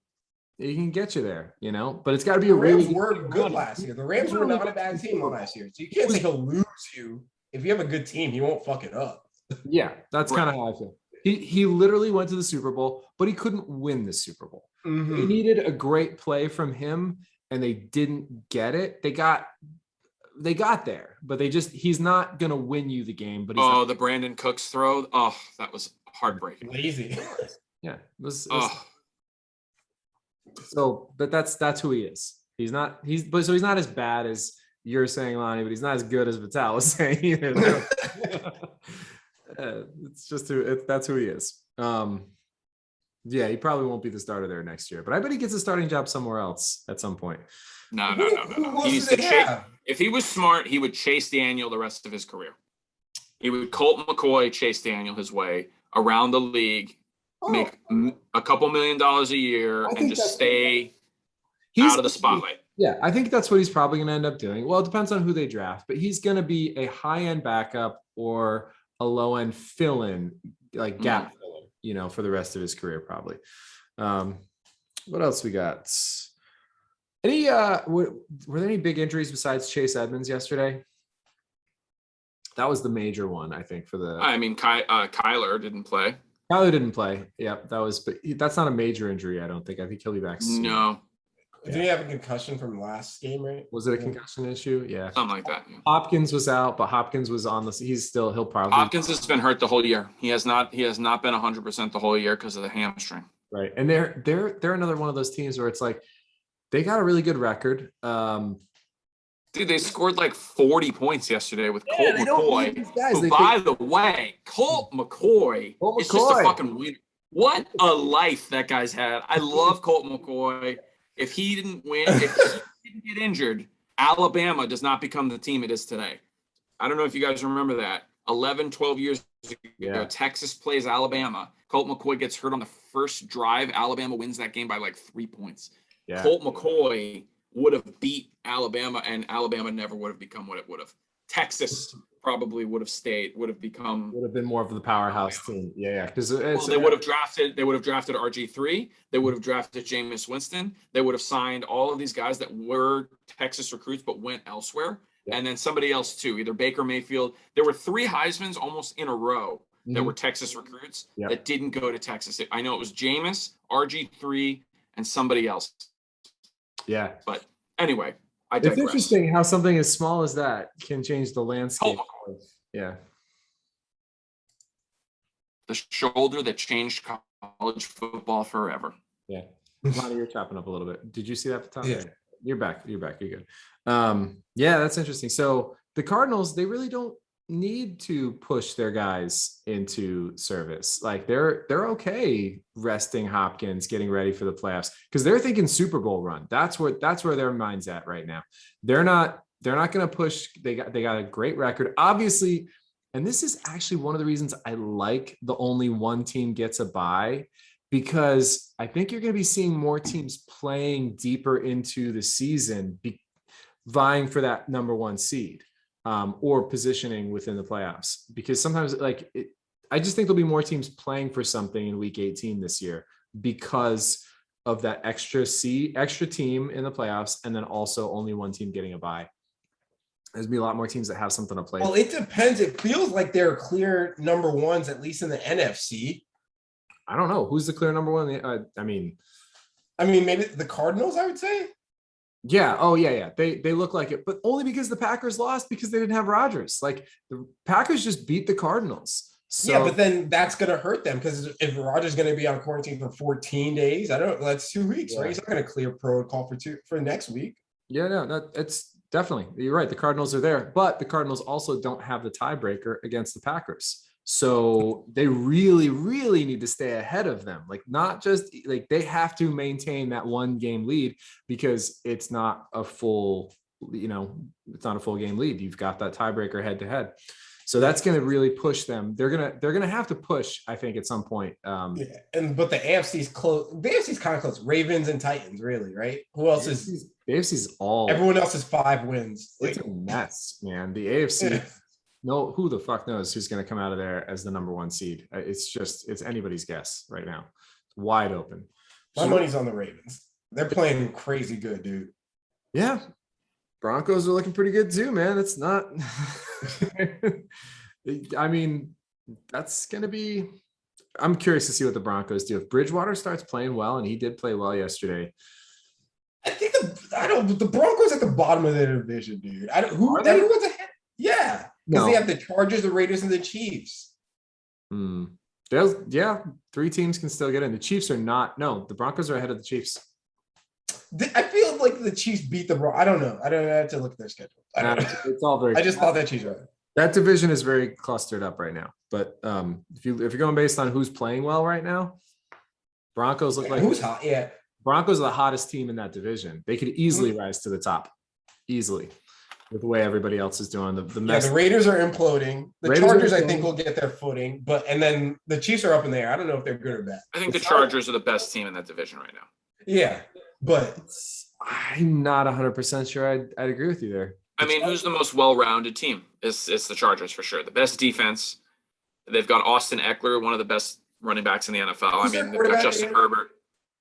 he can get you there, but it's got to be the Rams were good last year. The Rams were not a bad team last year. So you can't say he'll lose you. If you have a good team, he won't fuck it up. Yeah, that's kind of how I feel. He literally went to the Super Bowl, but he couldn't win the Super Bowl. Mm-hmm. They needed a great play from him, and they didn't get it. They got there, but he's not gonna win you the game. But the Brandon Cooks throw. Oh, that was heartbreaking. Lazy. Yeah. But that's who he is. He's not as bad as you're saying, Lonnie, but he's not as good as Vital is saying either. It's just that's who he is. Yeah, he probably won't be the starter there next year, but I bet he gets a starting job somewhere else at some point. No. He needs to chase. If he was smart, he would chase Daniel the rest of his career. He would Colt McCoy chase Daniel his way around the league, make a couple $1 million a year, and just stay out of the spotlight. Yeah, I think that's what he's probably going to end up doing. Well, it depends on who they draft, but he's going to be a high-end backup or a low-end fill-in, like gap filler, for the rest of his career, probably. What else we got? Any were there any big injuries besides Chase Edmonds yesterday? That was the major one, I think, for the. I mean, Kyler didn't play. Kyler didn't play. Yeah, but that's not a major injury. I don't think. I think he'll be back soon. No. Did he have a concussion from last game, right? Was it a concussion issue? Yeah. Something like that. Yeah. Hopkins was out, but Hopkins was on he'll probably. Hopkins has been hurt the whole year. He has not been 100% the whole year because of the hamstring. Right. And they're another one of those teams where it's like they got a really good record. Dude, they scored like 40 points yesterday with Colt McCoy. By the way, Colt McCoy is just a fucking winner. What a life that guy's had. I love Colt McCoy. If he didn't win, if he didn't get injured, Alabama does not become the team it is today. I don't know if you guys remember that. 11, 12 years ago, Texas plays Alabama. Colt McCoy gets hurt on the first drive. Alabama wins that game by like 3 points. Yeah. Colt McCoy would have beat Alabama, and Alabama never would have become what it would have. Texas probably would have been more of the powerhouse team. Yeah. Because they would have drafted RG3. They would have drafted Jameis Winston. They would have signed all of these guys that were Texas recruits but went elsewhere. Yeah. And then somebody else too, either Baker Mayfield. There were 3 Heismans almost in a row that were Texas recruits that didn't go to Texas. I know it was Jameis, RG3, and somebody else. Yeah. But anyway, I digress. It's interesting how something as small as that can change the landscape. Yeah. The shoulder that changed college football forever. Yeah. Lonnie, you're chopping up a little bit. Did you see that, Tom? Yeah. You're back. You're good. Yeah, that's interesting. So the Cardinals, they really don't need to push their guys into service. Like they're okay resting Hopkins, getting ready for the playoffs because they're thinking Super Bowl run. That's where their mind's at right now. They're not going to push. They got a great record, obviously. And this is actually one of the reasons I like the only one team gets a bye, because I think you're going to be seeing more teams playing deeper into the season, vying for that number 1 seed. Or positioning within the playoffs, because sometimes I just think there'll be more teams playing for something in week 18 this year because of that extra team in the playoffs. And then also only one team getting a bye. There's be a lot more teams that have something to play. Well, it depends. It feels like they're clear number 1s, at least in the NFC. I don't know who's the clear number 1. I mean, maybe the Cardinals, I would say. Yeah. Oh, yeah. They look like it, but only because the Packers lost because they didn't have Rodgers. Like the Packers just beat the Cardinals. So, yeah, but then that's going to hurt them because if Rodgers is going to be on quarantine for 14 days, that's 2 weeks, right? He's not going to clear protocol for next week. Yeah, no, it's definitely, you're right. The Cardinals are there, but the Cardinals also don't have the tiebreaker against the Packers. So they really, really need to stay ahead of them. Like not just like they have to maintain that 1 game lead because it's not a full, it's not a full game lead. You've got that tiebreaker head to head. So that's going to really push them. They're going to have to push, I think, at some point. But the AFC's close. The AFC's kind of close. Ravens and Titans, really, right? Who else is? The AFC's all. Everyone else is 5 wins. It's a mess, man. The AFC. Yeah. No, who the fuck knows who's going to come out of there as the number 1 seed? It's anybody's guess right now. It's wide open. My money's on the Ravens. They're playing crazy good, dude. Yeah. Broncos are looking pretty good too, man. It's not. I mean, that's going to be. I'm curious to see what the Broncos do. If Bridgewater starts playing well, and he did play well yesterday. I think the Broncos at the bottom of their division, dude. Everyone's ahead. Yeah. Because they have the Chargers, the Raiders, and the Chiefs. 3 teams can still get in. The Chiefs are not. No, the Broncos are ahead of the Chiefs. I feel like the Chiefs beat the Broncos. I don't know. I have to look at their schedule. It's all very. I just thought that Chiefs were. That division is very clustered up right now. But if you're going based on who's playing well right now, Broncos look like who's hot. Yeah, Broncos are the hottest team in that division. They could easily rise to the top, easily. With the way everybody else is doing, the Raiders are imploding. The Chargers, I think, will get their footing, and then the Chiefs are up in the air. I don't know if they're good or bad. I think the Chargers are the best team in that division right now. Yeah, but I'm not 100% sure I'd agree with you there. I mean, who's the most well-rounded team? It's the Chargers for sure. The best defense. They've got Austin Eckler, one of the best running backs in the NFL. They've got Justin Herbert.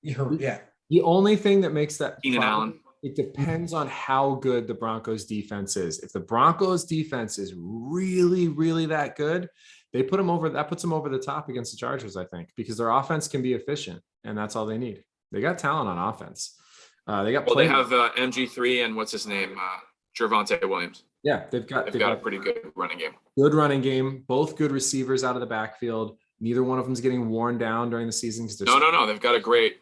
Yeah. The only thing that makes that Keenan Allen. It depends on how good the Broncos defense is. If the Broncos defense is really, really that good, that puts them over the top against the Chargers, I think, because their offense can be efficient, and that's all they need. They got talent on offense. They have MG3 and what's his name? Javonte Williams. Yeah, they've got a pretty good running game. Good running game, both good receivers out of the backfield. Neither one of them is getting worn down during the season. No. They've got a great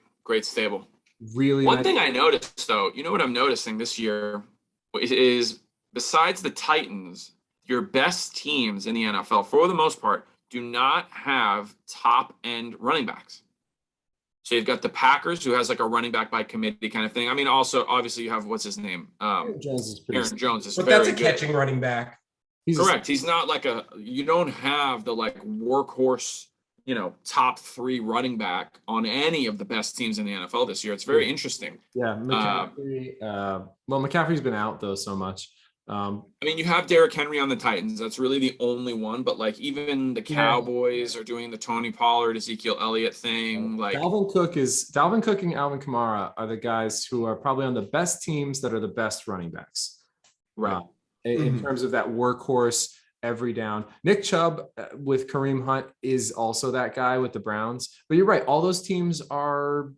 stable. Really, one thing I noticed, though, what I'm noticing this year is besides the Titans, your best teams in the NFL, for the most part, do not have top end running backs. So you've got the Packers, who has like a running back by committee kind of thing. I mean, also obviously you have what's his name, Aaron Jones is but very that's a catching running back. Correct. He's not like you don't have the like workhorse, top 3 running back on any of the best teams in the NFL this year. It's very interesting. Yeah. McCaffrey. McCaffrey's been out though so much. I mean, you have Derrick Henry on the Titans. That's really the only one. But like even the Cowboys are doing the Tony Pollard, Ezekiel Elliott thing. Like Dalvin Cook and Alvin Kamara are the guys who are probably on the best teams that are the best running backs. Right. In terms of that workhorse every down. Nick Chubb with Kareem Hunt is also that guy with the Browns. But you're right. All those teams are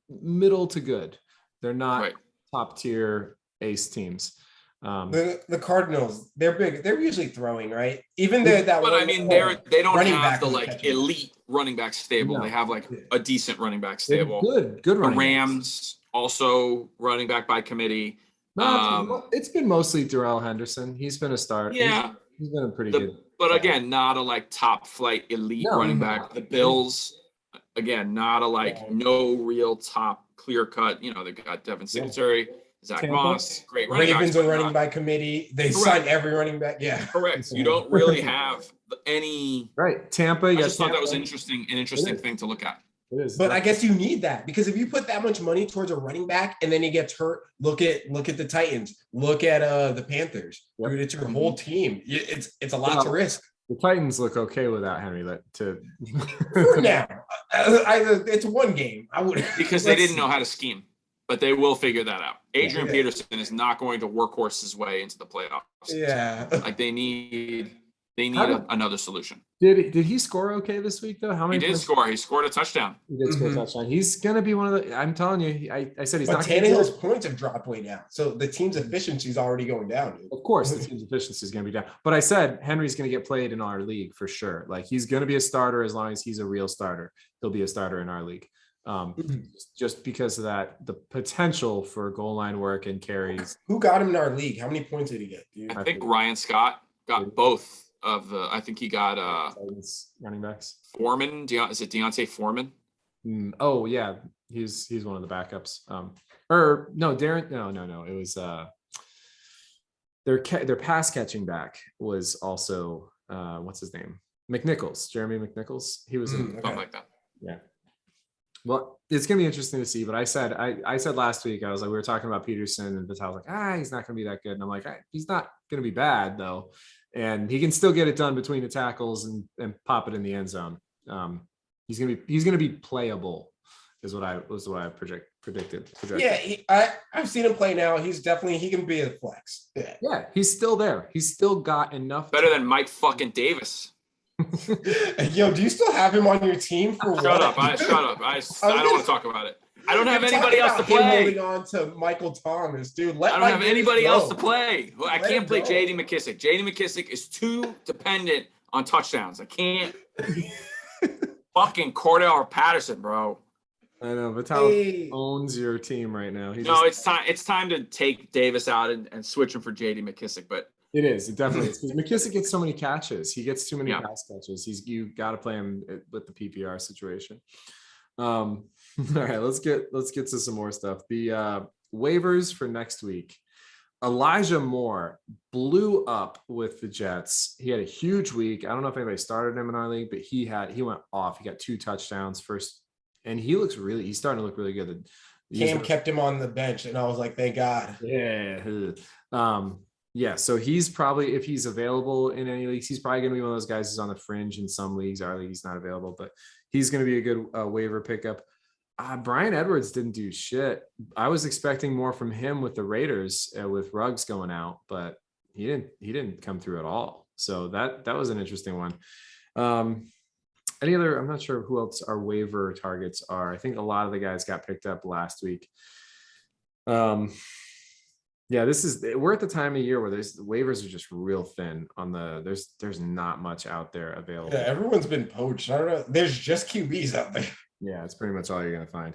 middle to good. They're not top tier ace teams. The Cardinals, they're big. They're usually throwing, right? Even though that. But I mean, they don't have the like elite running back stable. No. They have like a decent running back stable. Good running. The Rams also running back by committee. No, it's been mostly Darrell Henderson. He's been a start. Yeah, he's been a pretty good. But again, not a like top flight elite running back. The Bills, again, not a like no real top clear cut. They've got Devin Singletary. Zach Moss, great running backs. Ravens are running by committee. They sign every running back. Yeah, correct. You don't really have any. Right, Tampa. I just thought that was an interesting thing to look at. It is. But I guess you need that because if you put that much money towards a running back and then he gets hurt, look at the Titans. Look at the Panthers. Yep. Dude, it's your whole team. It's a lot to risk. The Titans look okay without Henry. For now, it's one game. I would because they didn't know how to scheme. But they will figure that out. Adrian Peterson is not going to workhorse his way into the playoffs. Yeah. Like they need another solution. Did he score okay this week though? How many? He did score. He scored a touchdown. He did score a touchdown. He's gonna be one of the. I'm telling you. I said he's not. Tannehill's points have dropped way down, so the team's efficiency is already going down. Dude. Of course, the team's efficiency is gonna be down. But I said Henry's gonna get played in our league for sure. Like he's gonna be a starter as long as he's a real starter. He'll be a starter in our league. Just because of that, the potential for goal line work and carries. Who got him in our league? How many points did he get? Dude? I think Ryan Scott got both of the. I think he got running backs. Foreman. Is it Deontay Foreman? Oh yeah, he's one of the backups. Or no, Darren. No. It was their pass catching back was also what's his name? McNichols, Jeremy McNichols. He was something like that. Yeah. Well, it's gonna be interesting to see. But I said last week, I was like, we were talking about Peterson, and Vital was like, he's not gonna be that good. And I'm like, he's not gonna be bad though, and he can still get it done between the tackles and pop it in the end zone. He's gonna be playable, is what I predicted. Yeah, I've seen him play now. He can be a flex. Yeah, he's still there. He's still got enough. Better than Mike fucking Davis. Yo, do you still have him on your team for what? Shut up. I don't want to talk about it. I don't have anybody else to play. Holding on to Michael Thomas, dude. I don't have anybody else to play. I can't play J.D. McKissick. J.D. McKissick is too dependent on touchdowns. I can't. Fucking Cordell Patterson, bro. I know, Vital owns your team right now. It's time to take Davis out and switch him for J.D. McKissick, but. It is. It definitely is. Because McKissick gets so many catches. He gets too many pass catches. You got to play him with the PPR situation. All right, let's get to some more stuff. The waivers for next week. Elijah Moore blew up with the Jets. He had a huge week. I don't know if anybody started him in our league, but he went off. He got 2 touchdowns first, and he's starting to look really good. Cam kept him on the bench, and I was like, thank God. Yeah. Yeah, so he's probably, if he's available in any leagues, he's probably going to be one of those guys who's on the fringe in some leagues. Our league, he's not available, but he's going to be a good waiver pickup. Brian Edwards didn't do shit. I was expecting more from him with the Raiders with Ruggs going out, but he didn't come through at all. So that was an interesting one. Any other? I'm not sure who else our waiver targets are. I think a lot of the guys got picked up last week. Yeah, we're at the time of year where the waivers are just real thin on there's not much out there available. Yeah, everyone's been poached. I don't know. There's just QBs out there. Yeah, it's pretty much all you're gonna find.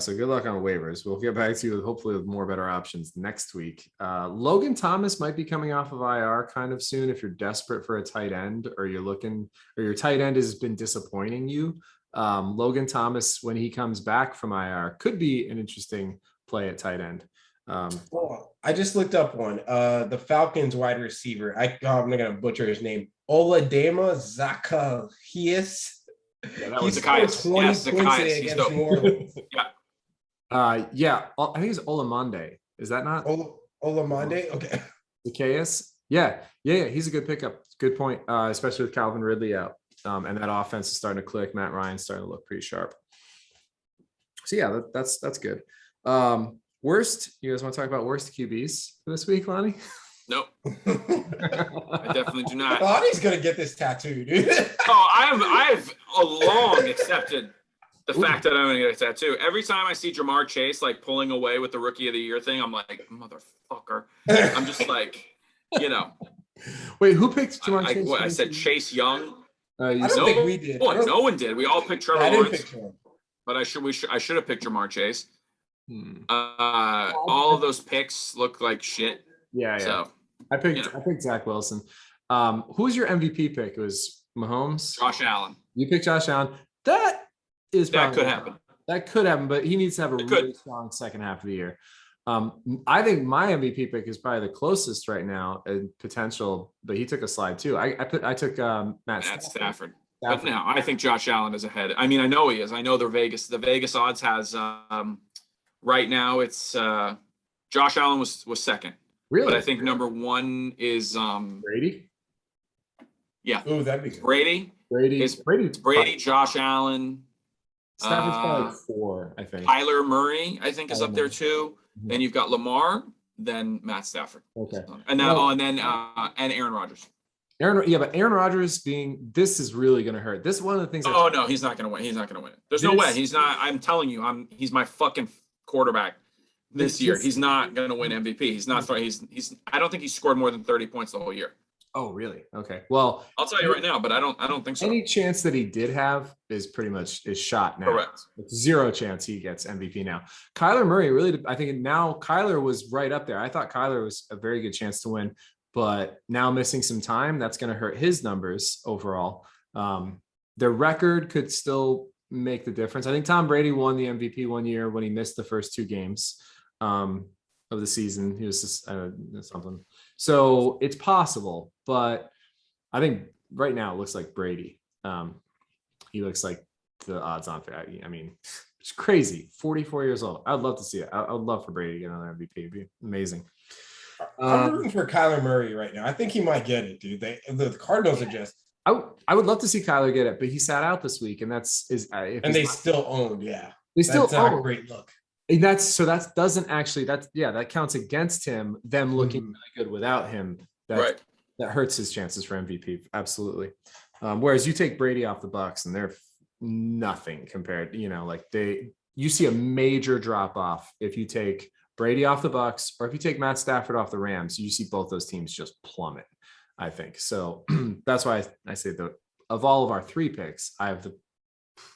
So good luck on waivers. We'll get back to you hopefully with more better options next week. Logan Thomas might be coming off of IR kind of soon if you're desperate for a tight end or your tight end has been disappointing you. Logan Thomas, when he comes back from IR, could be an interesting play at tight end. Oh, I just looked up one. The Falcons wide receiver. I'm not gonna butcher his name. Oladema Zacchaeus. Yeah, that He was scored Zacchaeus. 20 Yes, points Zacchaeus. today He's against dope. New Orleans. Yeah, I think it's Olamande. Is that not Olamande? Okay. Zacchaeus? Yeah. He's a good pickup. Good point, especially with Calvin Ridley out. And that offense is starting to click. Matt Ryan's starting to look pretty sharp. So yeah, that's good. Worst, you guys want to talk about worst QBs for this week, Lonnie? Nope. I definitely do not. Lonnie's gonna get this tattoo, dude. Oh, I've long accepted the fact that I'm gonna get a tattoo. Every time I see Jamar Chase like pulling away with the Rookie of the Year thing, I'm like, motherfucker. I'm just like, you know. Wait, who picked Jamar Chase? I said Chase Young. I don't think we did. No one did. We all picked Trevor I didn't Lawrence. pick him. But I should have picked Jamar Chase. All of those picks look like shit. Yeah. So I picked Zach Wilson. Who was your MVP pick? It was Mahomes. Josh Allen. You picked Josh Allen. That could happen. That could happen, but he needs to have a really strong second half of the year. I think my MVP pick is probably the closest right now in potential, but he took a slide too. I took Matt Stafford. But now I think Josh Allen is ahead. I mean, I know he is. I know the Vegas odds has right now it's Josh Allen was second. Really? But I think number one is Brady. Yeah. Oh, that'd be good. Brady, Josh Allen. Stafford's probably like 4, I think. Kyler Murray, I think, is up there too. Mm-hmm. Then you've got Lamar, then Matt Stafford. Okay. And now and Aaron Rodgers. But Aaron Rodgers this is really going to hurt. This is one of the things. Oh no, he's not going to win. He's not going to win it. There's no way. He's not. I'm telling you, he's my fucking quarterback this year. He's not going to win MVP. He's not. He's. I don't think he scored more than 30 points the whole year. Oh really? Okay. Well, I'll tell you right now, but I don't think so. Any chance that he did have is pretty much shot now. Correct. It's 0 chance he gets MVP now. Kyler Murray really. I think now Kyler was right up there. I thought Kyler was a very good chance to win. But now missing some time, that's going to hurt his numbers overall. Their record could still make the difference. I think Tom Brady won the MVP one year when he missed the first 2 games of the season. He was just something. So it's possible, but I think right now it looks like Brady. He looks like the odds-on favorite. I mean, it's crazy. 44 years old. I'd love to see it. I'd love for Brady to get another MVP. It'd be amazing. I'm rooting for Kyler Murray right now. I think he might get it, dude. The Cardinals are just. I would love to see Kyler get it, but he sat out this week, and still owned. Yeah, they still that's not own. a great look. And that counts against him. Them looking really good without him. That hurts his chances for MVP. Absolutely. Whereas you take Brady off the Bucs, and they're nothing compared. You see a major drop off if you take Brady off the Bucs, or if you take Matt Stafford off the Rams, you see both those teams just plummet, I think. So that's why I say that of all of our 3 picks, I have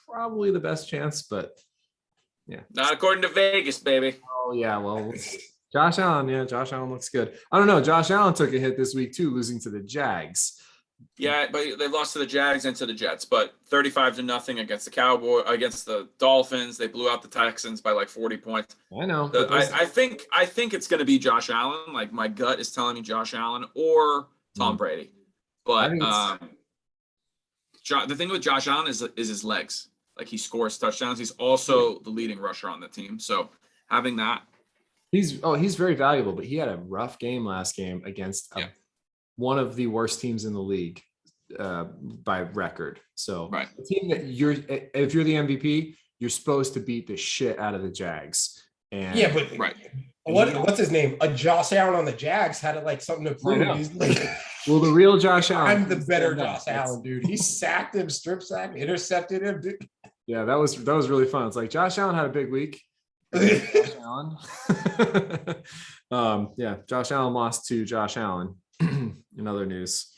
probably the best chance, but yeah. Not according to Vegas, baby. Oh yeah, well, Josh Allen looks good. I don't know. Josh Allen took a hit this week too, losing to the Jags. Yeah, but they lost to the Jags and to the Jets, but 35-0 against the Cowboys, against the Dolphins. They blew out the Texans by like 40 points. I know. I think it's going to be Josh Allen. Like my gut is telling me Josh Allen or Tom Brady. But the thing with Josh Allen is his legs. Like he scores touchdowns. He's also the leading rusher on the team. So having that, he's very valuable. But he had a rough game last game against one of the worst teams in the league by record. So the team that if you're the MVP, you're supposed to beat the shit out of the Jags. And what's his name? A Josh Allen on the Jags had something to prove. He's like, well, the real Josh Allen. I'm the better Josh Allen, dude. He sacked him, strip sacked, intercepted him, dude. Yeah, that was really fun. It's like Josh Allen had a big week. Josh Allen. Josh Allen lost to Josh Allen. In other news.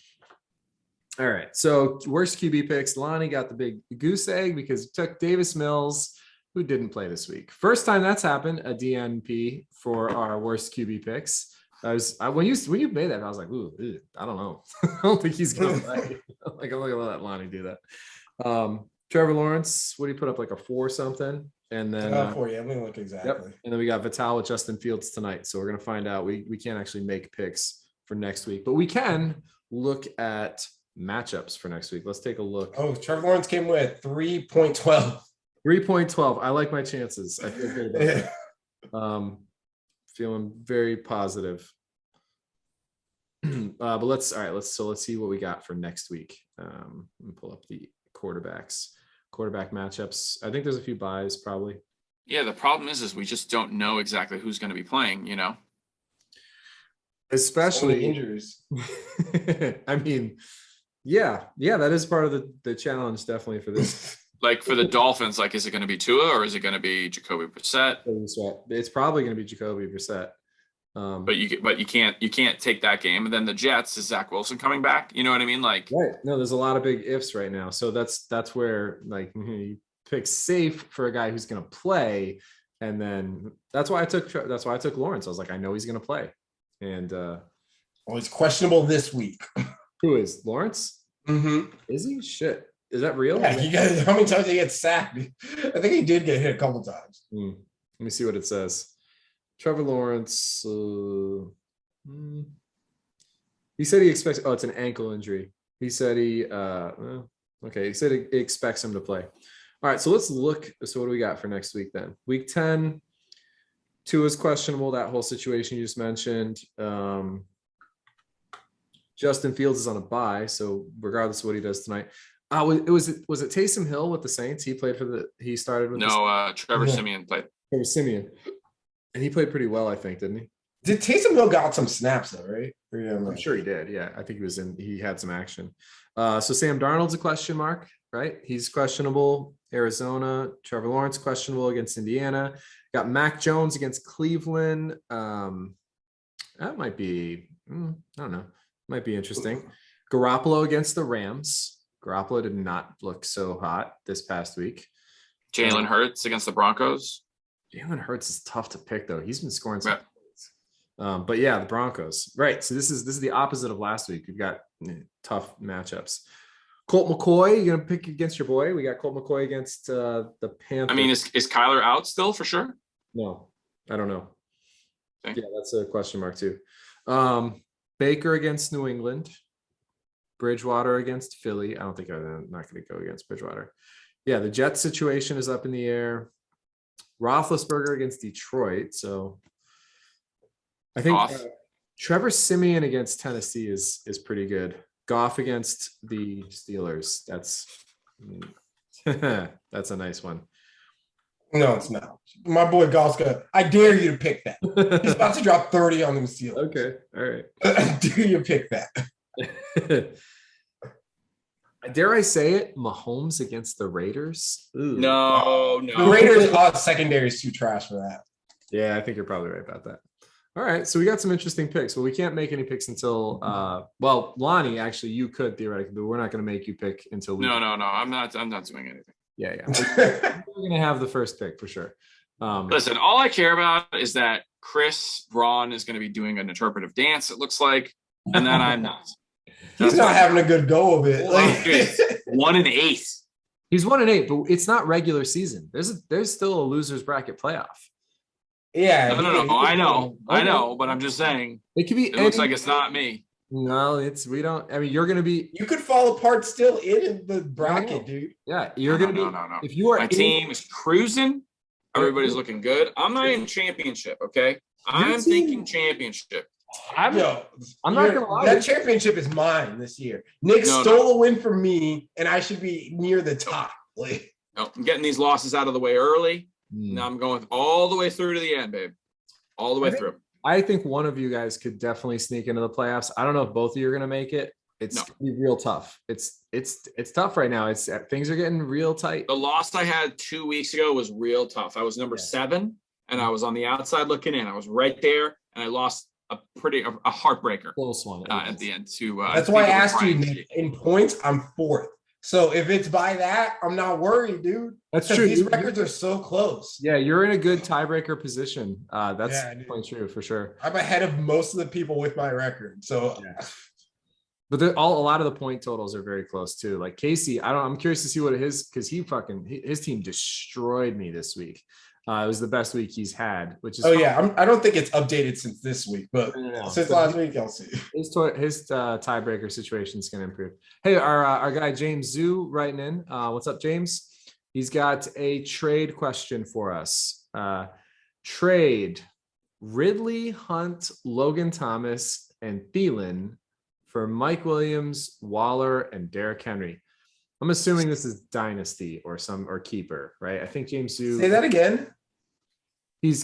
All right. So worst QB picks. Lonnie got the big goose egg because it took Davis Mills, who didn't play this week. First time that's happened, a DNP for our worst QB picks. When you made that, I was like, ooh, I don't know. I don't think he's gonna play. I'm gonna let Lonnie do that. Trevor Lawrence, what do you put up, like a 4 something And then for you. I'm gonna look exactly. Yep. And then we got Vital with Justin Fields tonight. So we're gonna find out. We can't actually make picks for next week, but we can look at matchups for next week. Let's take a look. Oh, Trevor Lawrence came with 3.12. 3.12. I like my chances. I feel good about that. Feeling very positive. But let's see what we got for next week. Let me pull up the quarterback matchups. I think there's a few buys probably. Yeah, the problem is we just don't know exactly who's going to be playing, you know. Especially injuries. I mean, yeah, that is part of the challenge definitely for this. Like for the Dolphins, like is it going to be Tua or is it going to be Jacoby Brissett? It's probably going to be Jacoby Brissett. But you can't take that game. And then the Jets, is Zach Wilson coming back? You know what I mean? Like, right. No, there's a lot of big ifs right now. So that's where like you pick safe for a guy who's going to play, and then that's why I took Lawrence. I was like, I know he's going to play, and well, he's questionable this week. Who is Lawrence? Mm-hmm. Is he? Shit, is that real? Yeah, how many times did he get sacked? I think he did get hit a couple times. Let me see what it says. Trevor Lawrence, he said he expects, it's an ankle injury. He said he said he expects him to play. All right, so let's look. So what do we got for next week then? Week 10, Tua is questionable, that whole situation you just mentioned. Justin Fields is on a bye, so regardless of what he does tonight. Was it Taysom Hill with the Saints? He started with Trevor Siemian played. Trevor Siemian. And he played pretty well, I think, didn't he? Did Taysom Hill got some snaps though, right? I'm sure he did. Yeah, I think he had some action. So Sam Darnold's a question mark, right? He's questionable. Arizona. Trevor Lawrence questionable against Indiana. Got Mac Jones against Cleveland. That might be, I don't know. Might be interesting. Garoppolo against the Rams. Garoppolo did not look so hot this past week. Jalen Hurts against the Broncos. Jalen Hurts is tough to pick though. He's been scoring some points. But yeah, the Broncos. Right. So this is the opposite of last week. We've got tough matchups. Colt McCoy, you gonna pick against your boy? We got Colt McCoy against the Panthers. I mean, is Kyler out still for sure? No, I don't know. Okay. Yeah, that's a question mark too. Baker against New England. Bridgewater against Philly. I don't think I'm not going to go against Bridgewater. Yeah, the Jets situation is up in the air. Roethlisberger against Detroit. So I think Trevor Siemian against Tennessee is pretty good. Goff against the Steelers. That's a nice one. No, it's not. My boy Goff's I dare you to pick that. He's about to drop 30 on them Steelers. Okay, all right. I dare you to pick that. Dare I say it? Mahomes against the Raiders? Ooh. No. The Raiders' secondary is too trash for that. Yeah, I think you're probably right about that. All right, so we got some interesting picks. Well, we can't make any picks until Lonnie, actually, you could theoretically, but we're not going to make you pick until we. No. I'm not doing anything. Yeah. We're going to have the first pick for sure. Listen, all I care about is that Chris Braun is going to be doing an interpretive dance, it looks like, and then I'm not. He's not having a good go of it. 1-8. He's 1-8, but it's not regular season. There's still a losers bracket playoff. Yeah. No. I know, but I'm just saying. It could be. It looks like it's not me. No, we don't. I mean, you're going to be. You could fall apart still in the bracket, dude. Yeah, you're going to be. No. If you are, my team is cruising. Everybody's looking good. I'm not in championship. Okay, I'm thinking championship. I'm not gonna lie. That championship is mine this year. Nick stole a win from me, and I should be near the top. No, I'm getting these losses out of the way early. Now I'm going all the way through to the end, babe. All the way through. I think one of you guys could definitely sneak into the playoffs. I don't know if both of you are going to make it. It's gonna be real tough. It's tough right now. Things are getting real tight. The loss I had 2 weeks ago was real tough. I was number 7, and I was on the outside looking in. I was right there, and I lost a heartbreaker. Close one at the end. That's why I asked you, Nick. In points, I'm 4th. So if it's by that, I'm not worried, dude. That's true. These records are so close. Yeah, you're in a good tiebreaker position. That's definitely true for sure. I'm ahead of most of the people with my record. So But a lot of the point totals are very close too. Like Casey, I'm curious to see what his, because his team destroyed me this week. It was the best week he's had, which is I don't think it's updated since this week, but since last week, I'll see. His tiebreaker situation is going to improve. Hey, our guy James Zhu writing in. What's up, James? He's got a trade question for us. Trade Ridley, Hunt, Logan Thomas, and Thielen for Mike Williams, Waller, and Derrick Henry. I'm assuming this is dynasty or keeper, right? I think James Zhu. Say that again. He's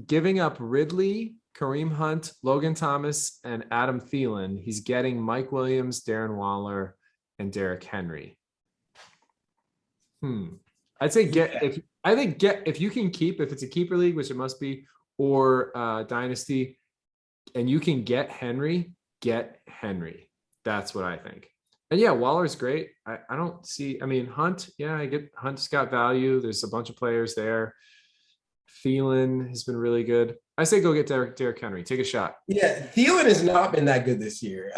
giving up Ridley, Kareem Hunt, Logan Thomas, and Adam Thielen. He's getting Mike Williams, Darren Waller, and Derrick Henry. I'd say if you can keep, if it's a keeper league, which it must be, or dynasty, and you can get Henry. That's what I think. And yeah, Waller's great. I don't see, Hunt, I get Hunt's got value. There's a bunch of players there. Thielen has been really good. I say go get Derrick Henry. Take a shot. Yeah, Thielen has not been that good this year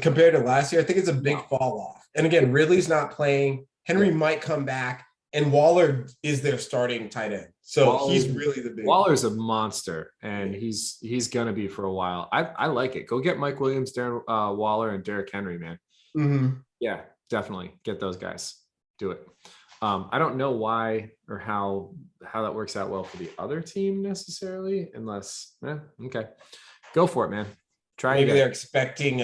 compared to last year. I think it's a big fall off. And again, Ridley's not playing. Henry might come back, and Waller is their starting tight end. So he's really the big. Waller's a monster, and he's gonna be for a while. I like it. Go get Mike Williams, Darren Waller, and Derrick Henry, man. Mm-hmm. Yeah, definitely get those guys. Do it. I don't know why or how that works out well for the other team necessarily, unless okay, go for it, man. Maybe they're expecting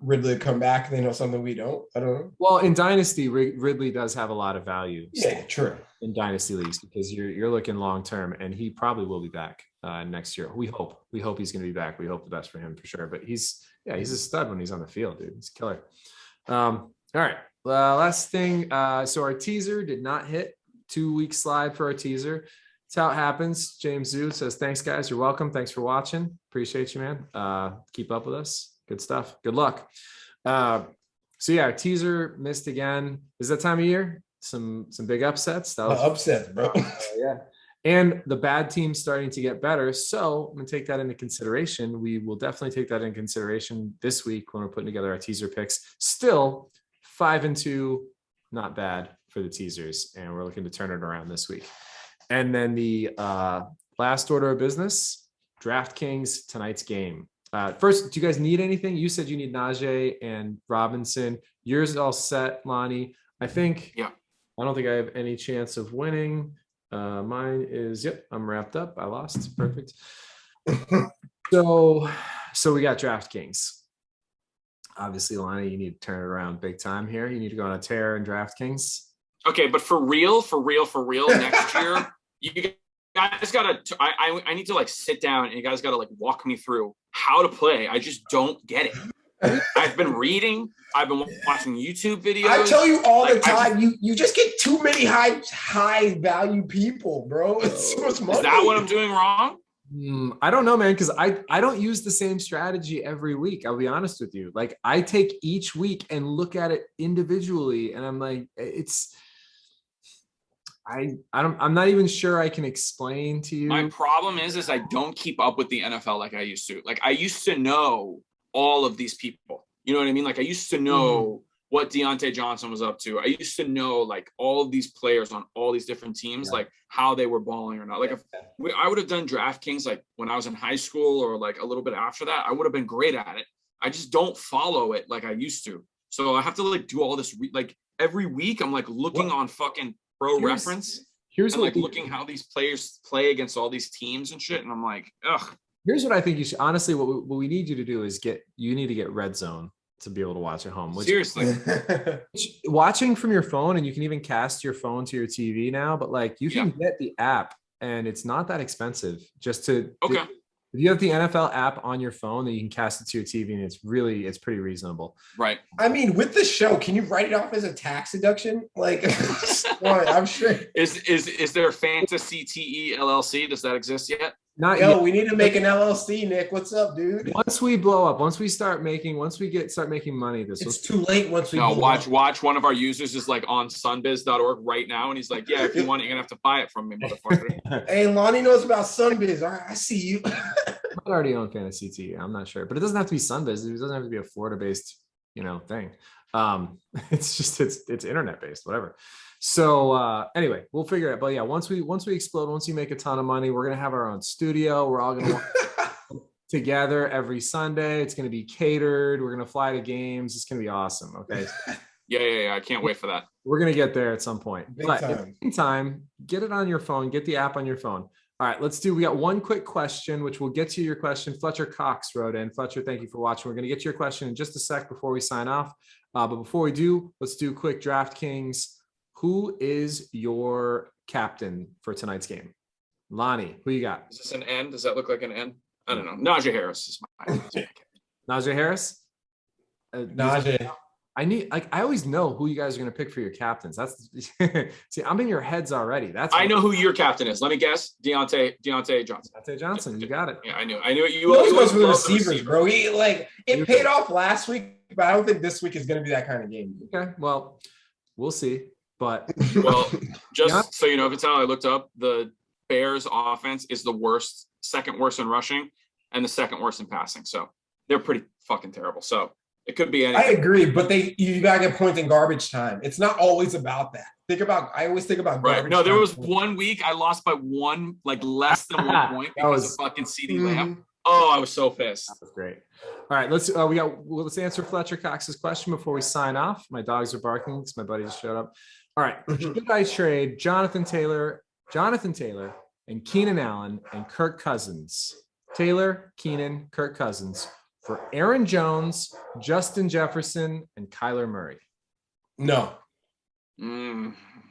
Ridley to come back and they know something we don't. I don't know. Well, in Dynasty, Ridley does have a lot of value. Yeah, true. In Dynasty leagues, because you're looking long term, and he probably will be back next year. We hope he's going to be back. We hope the best for him for sure. But he's a stud when he's on the field, dude. He's a killer. All right. Last thing. So our teaser did not hit. 2-week slide for our teaser. That's how it happens. James Zhu says, thanks, guys. You're welcome. Thanks for watching. Appreciate you, man. Keep up with us. Good stuff. Good luck. Our teaser missed again. Is that time of year? Some big upsets. Upsets, bro. Yeah. And the bad team's starting to get better. So I'm going to take that into consideration. We will definitely take that into consideration this week when we're putting together our teaser picks. Still 5-2, not bad for the teasers. And we're looking to turn it around this week. And then the last order of business, Draftkings, tonight's game. First, do you guys need anything? You said you need Najee and Robinson. Yours is all set, Lonnie. I think, I don't think I have any chance of winning. Mine is, I'm wrapped up. I lost. Perfect. So we got Draftkings. Obviously, Lonnie, you need to turn it around big time here. You need to go on a tear in Draftkings. Okay, but for real, next year, you guys gotta. I need to sit down and you guys gotta walk me through how to play. I just don't get it. I've been reading. I've been watching YouTube videos. I tell you all the time, you just get too many high value people, bro. It's so much money. Is that what I'm doing wrong? I don't know, man, because I don't use the same strategy every week. I'll be honest with you. I take each week and look at it individually, and I'm like, I'm not even sure I can explain to you. My problem is I don't keep up with the NFL like I used to. I used to know all of these people. You know what I mean? I used to know what Deontay Johnson was up to. I used to know all of these players on all these different teams, how they were balling or not. If I would have done DraftKings when I was in high school or a little bit after that, I would have been great at it. I just don't follow it like I used to. So I have to do all this. Every week I'm looking on fucking Pro Reference. Here's and what looking how these players play against all these teams and shit. And I'm like, ugh. Here's what I think you should. Honestly, what we need you to do is you need to get Red Zone to be able to watch at home. Seriously. Watching from your phone, and you can even cast your phone to your TV now, but you can get the app and it's not that expensive if you have the NFL app on your phone, then you can cast it to your TV and it's pretty reasonable. Right. I mean, with the show, can you write it off as a tax deduction? I'm sure. Is there Fantasy TE LLC? Does that exist yet? Not yet. We need to make an LLC, Nick. What's up, dude? Once we blow up, once we start making money, it's too late once we watch one of our users is on sunbiz.org right now, and he's like, yeah, if you want it, you're gonna have to buy it from me, motherfucker. Hey, Lonnie knows about Sunbiz. All right, I see you. I already own Fantasy TE. I'm not sure, but it doesn't have to be Sunbiz. It doesn't have to be a Florida-based thing. It's just it's internet based, whatever. So anyway, we'll figure it out. But yeah, once we explode, once you make a ton of money, we're gonna have our own studio. We're all gonna together every Sunday. It's gonna be catered. We're gonna fly to games. It's gonna be awesome. Okay. Yeah. I can't wait for that. We're gonna get there at some point. Big But time. in the meantime, get it on your phone. Get the app on your phone. All right, we got one quick question, which we'll get to your question. Fletcher Cox wrote in. Fletcher, thank you for watching. We're going to get to your question in just a sec before we sign off. But before we do, let's do a quick Draftkings. Who is your captain for tonight's game? Lonnie, who you got? Is this an N? Does that look like an N? I don't know. Najee Harris is my Najee Harris? Najee. I always know who you guys are going to pick for your captains. That's see, I'm in your heads already. I know who your captain is. Let me guess. Deontay Johnson. Deontay Johnson. You got it. Yeah, I knew it. He always goes for the receivers, bro. It paid off last week, but I don't think this week is going to be that kind of game. Okay, well, we'll see. But just so you know, Vital, I looked up the Bears offense is the worst, second worst in rushing, and the second worst in passing. So they're pretty fucking terrible. So it could be anything. I agree, but you gotta get points in garbage time. It's not always about that. I always think about right. garbage No, there time. was 1 week I lost by less than 1 point because of fucking CD Lamb. Oh, I was so pissed. That was great. All right, let's answer Fletcher Cox's question before we sign off. My dogs are barking because my buddy just showed up. All right, should I trade Jonathan Taylor, and Keenan Allen and Kirk Cousins? Taylor, Keenan, Kirk Cousins for Aaron Jones, Justin Jefferson, and Kyler Murray? No.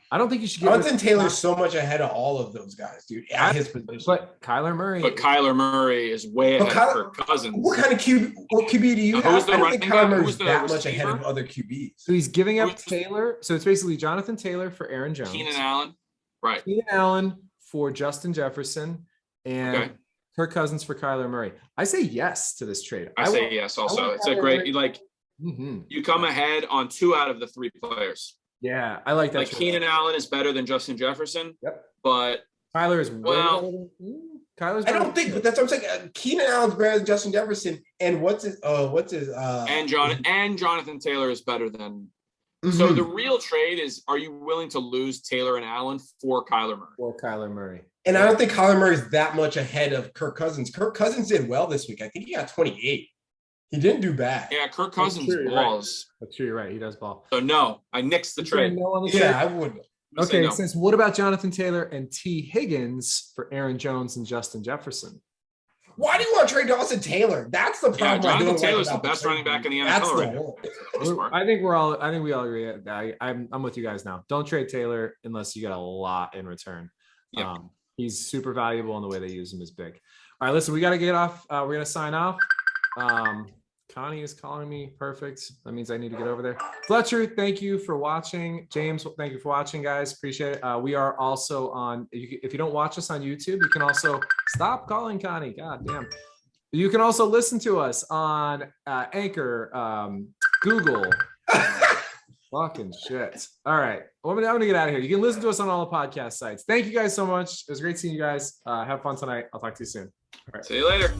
I don't think you should give Jonathan Taylor's so much ahead of all of those guys, dude, at his position. But Kyler Murray is way ahead of Kirk Cousins. What kind of QB do you have? I don't think Kyler Murray's that much receiver? ahead of other QBs. So he's giving up Taylor. So it's basically Jonathan Taylor for Aaron Jones. Keenan Allen. Right. Keenan Allen for Justin Jefferson and Kirk Cousins for Kyler Murray. I say yes to this trade. I say yes also. It's a great, you come ahead on 2 out of the 3 players. Yeah, I like that. Like Keenan Allen is better than Justin Jefferson. Yep. But Kyler is Kyler's. I don't think, but that's what I'm saying. Keenan Allen's better than Justin Jefferson, and and Jonathan Taylor is better than. So the real trade is: are you willing to lose Taylor and Allen for Kyler Murray? And I don't think Kyler Murray's that much ahead of Kirk Cousins. Kirk Cousins did well this week. I think he got 28. He didn't do bad. Yeah, Kirk Cousins balls. That's true. You're right. He does ball. So no, I nixed the trade. I wouldn't. Okay, it says, what about Jonathan Taylor and T. Higgins for Aaron Jones and Justin Jefferson? Why do you want to trade Dawson Taylor? That's the problem. Jonathan Taylor's the best running back in the NFL right now. I think we all agree. I'm with you guys now. Don't trade Taylor unless you get a lot in return. Yep. He's super valuable, and the way they use him is big. All right, listen, we got to get off. We're going to sign off. Connie is calling me. Perfect. That means I need to get over there. Fletcher, thank you for watching. James, thank you for watching, guys. Appreciate it. We are also on, if you don't watch us on YouTube, you can also stop calling Connie. God damn. You can also listen to us on Anchor, Google. Fucking shit. All right. I'm going to get out of here. You can listen to us on all the podcast sites. Thank you guys so much. It was great seeing you guys. Have fun tonight. I'll talk to you soon. All right. See you later.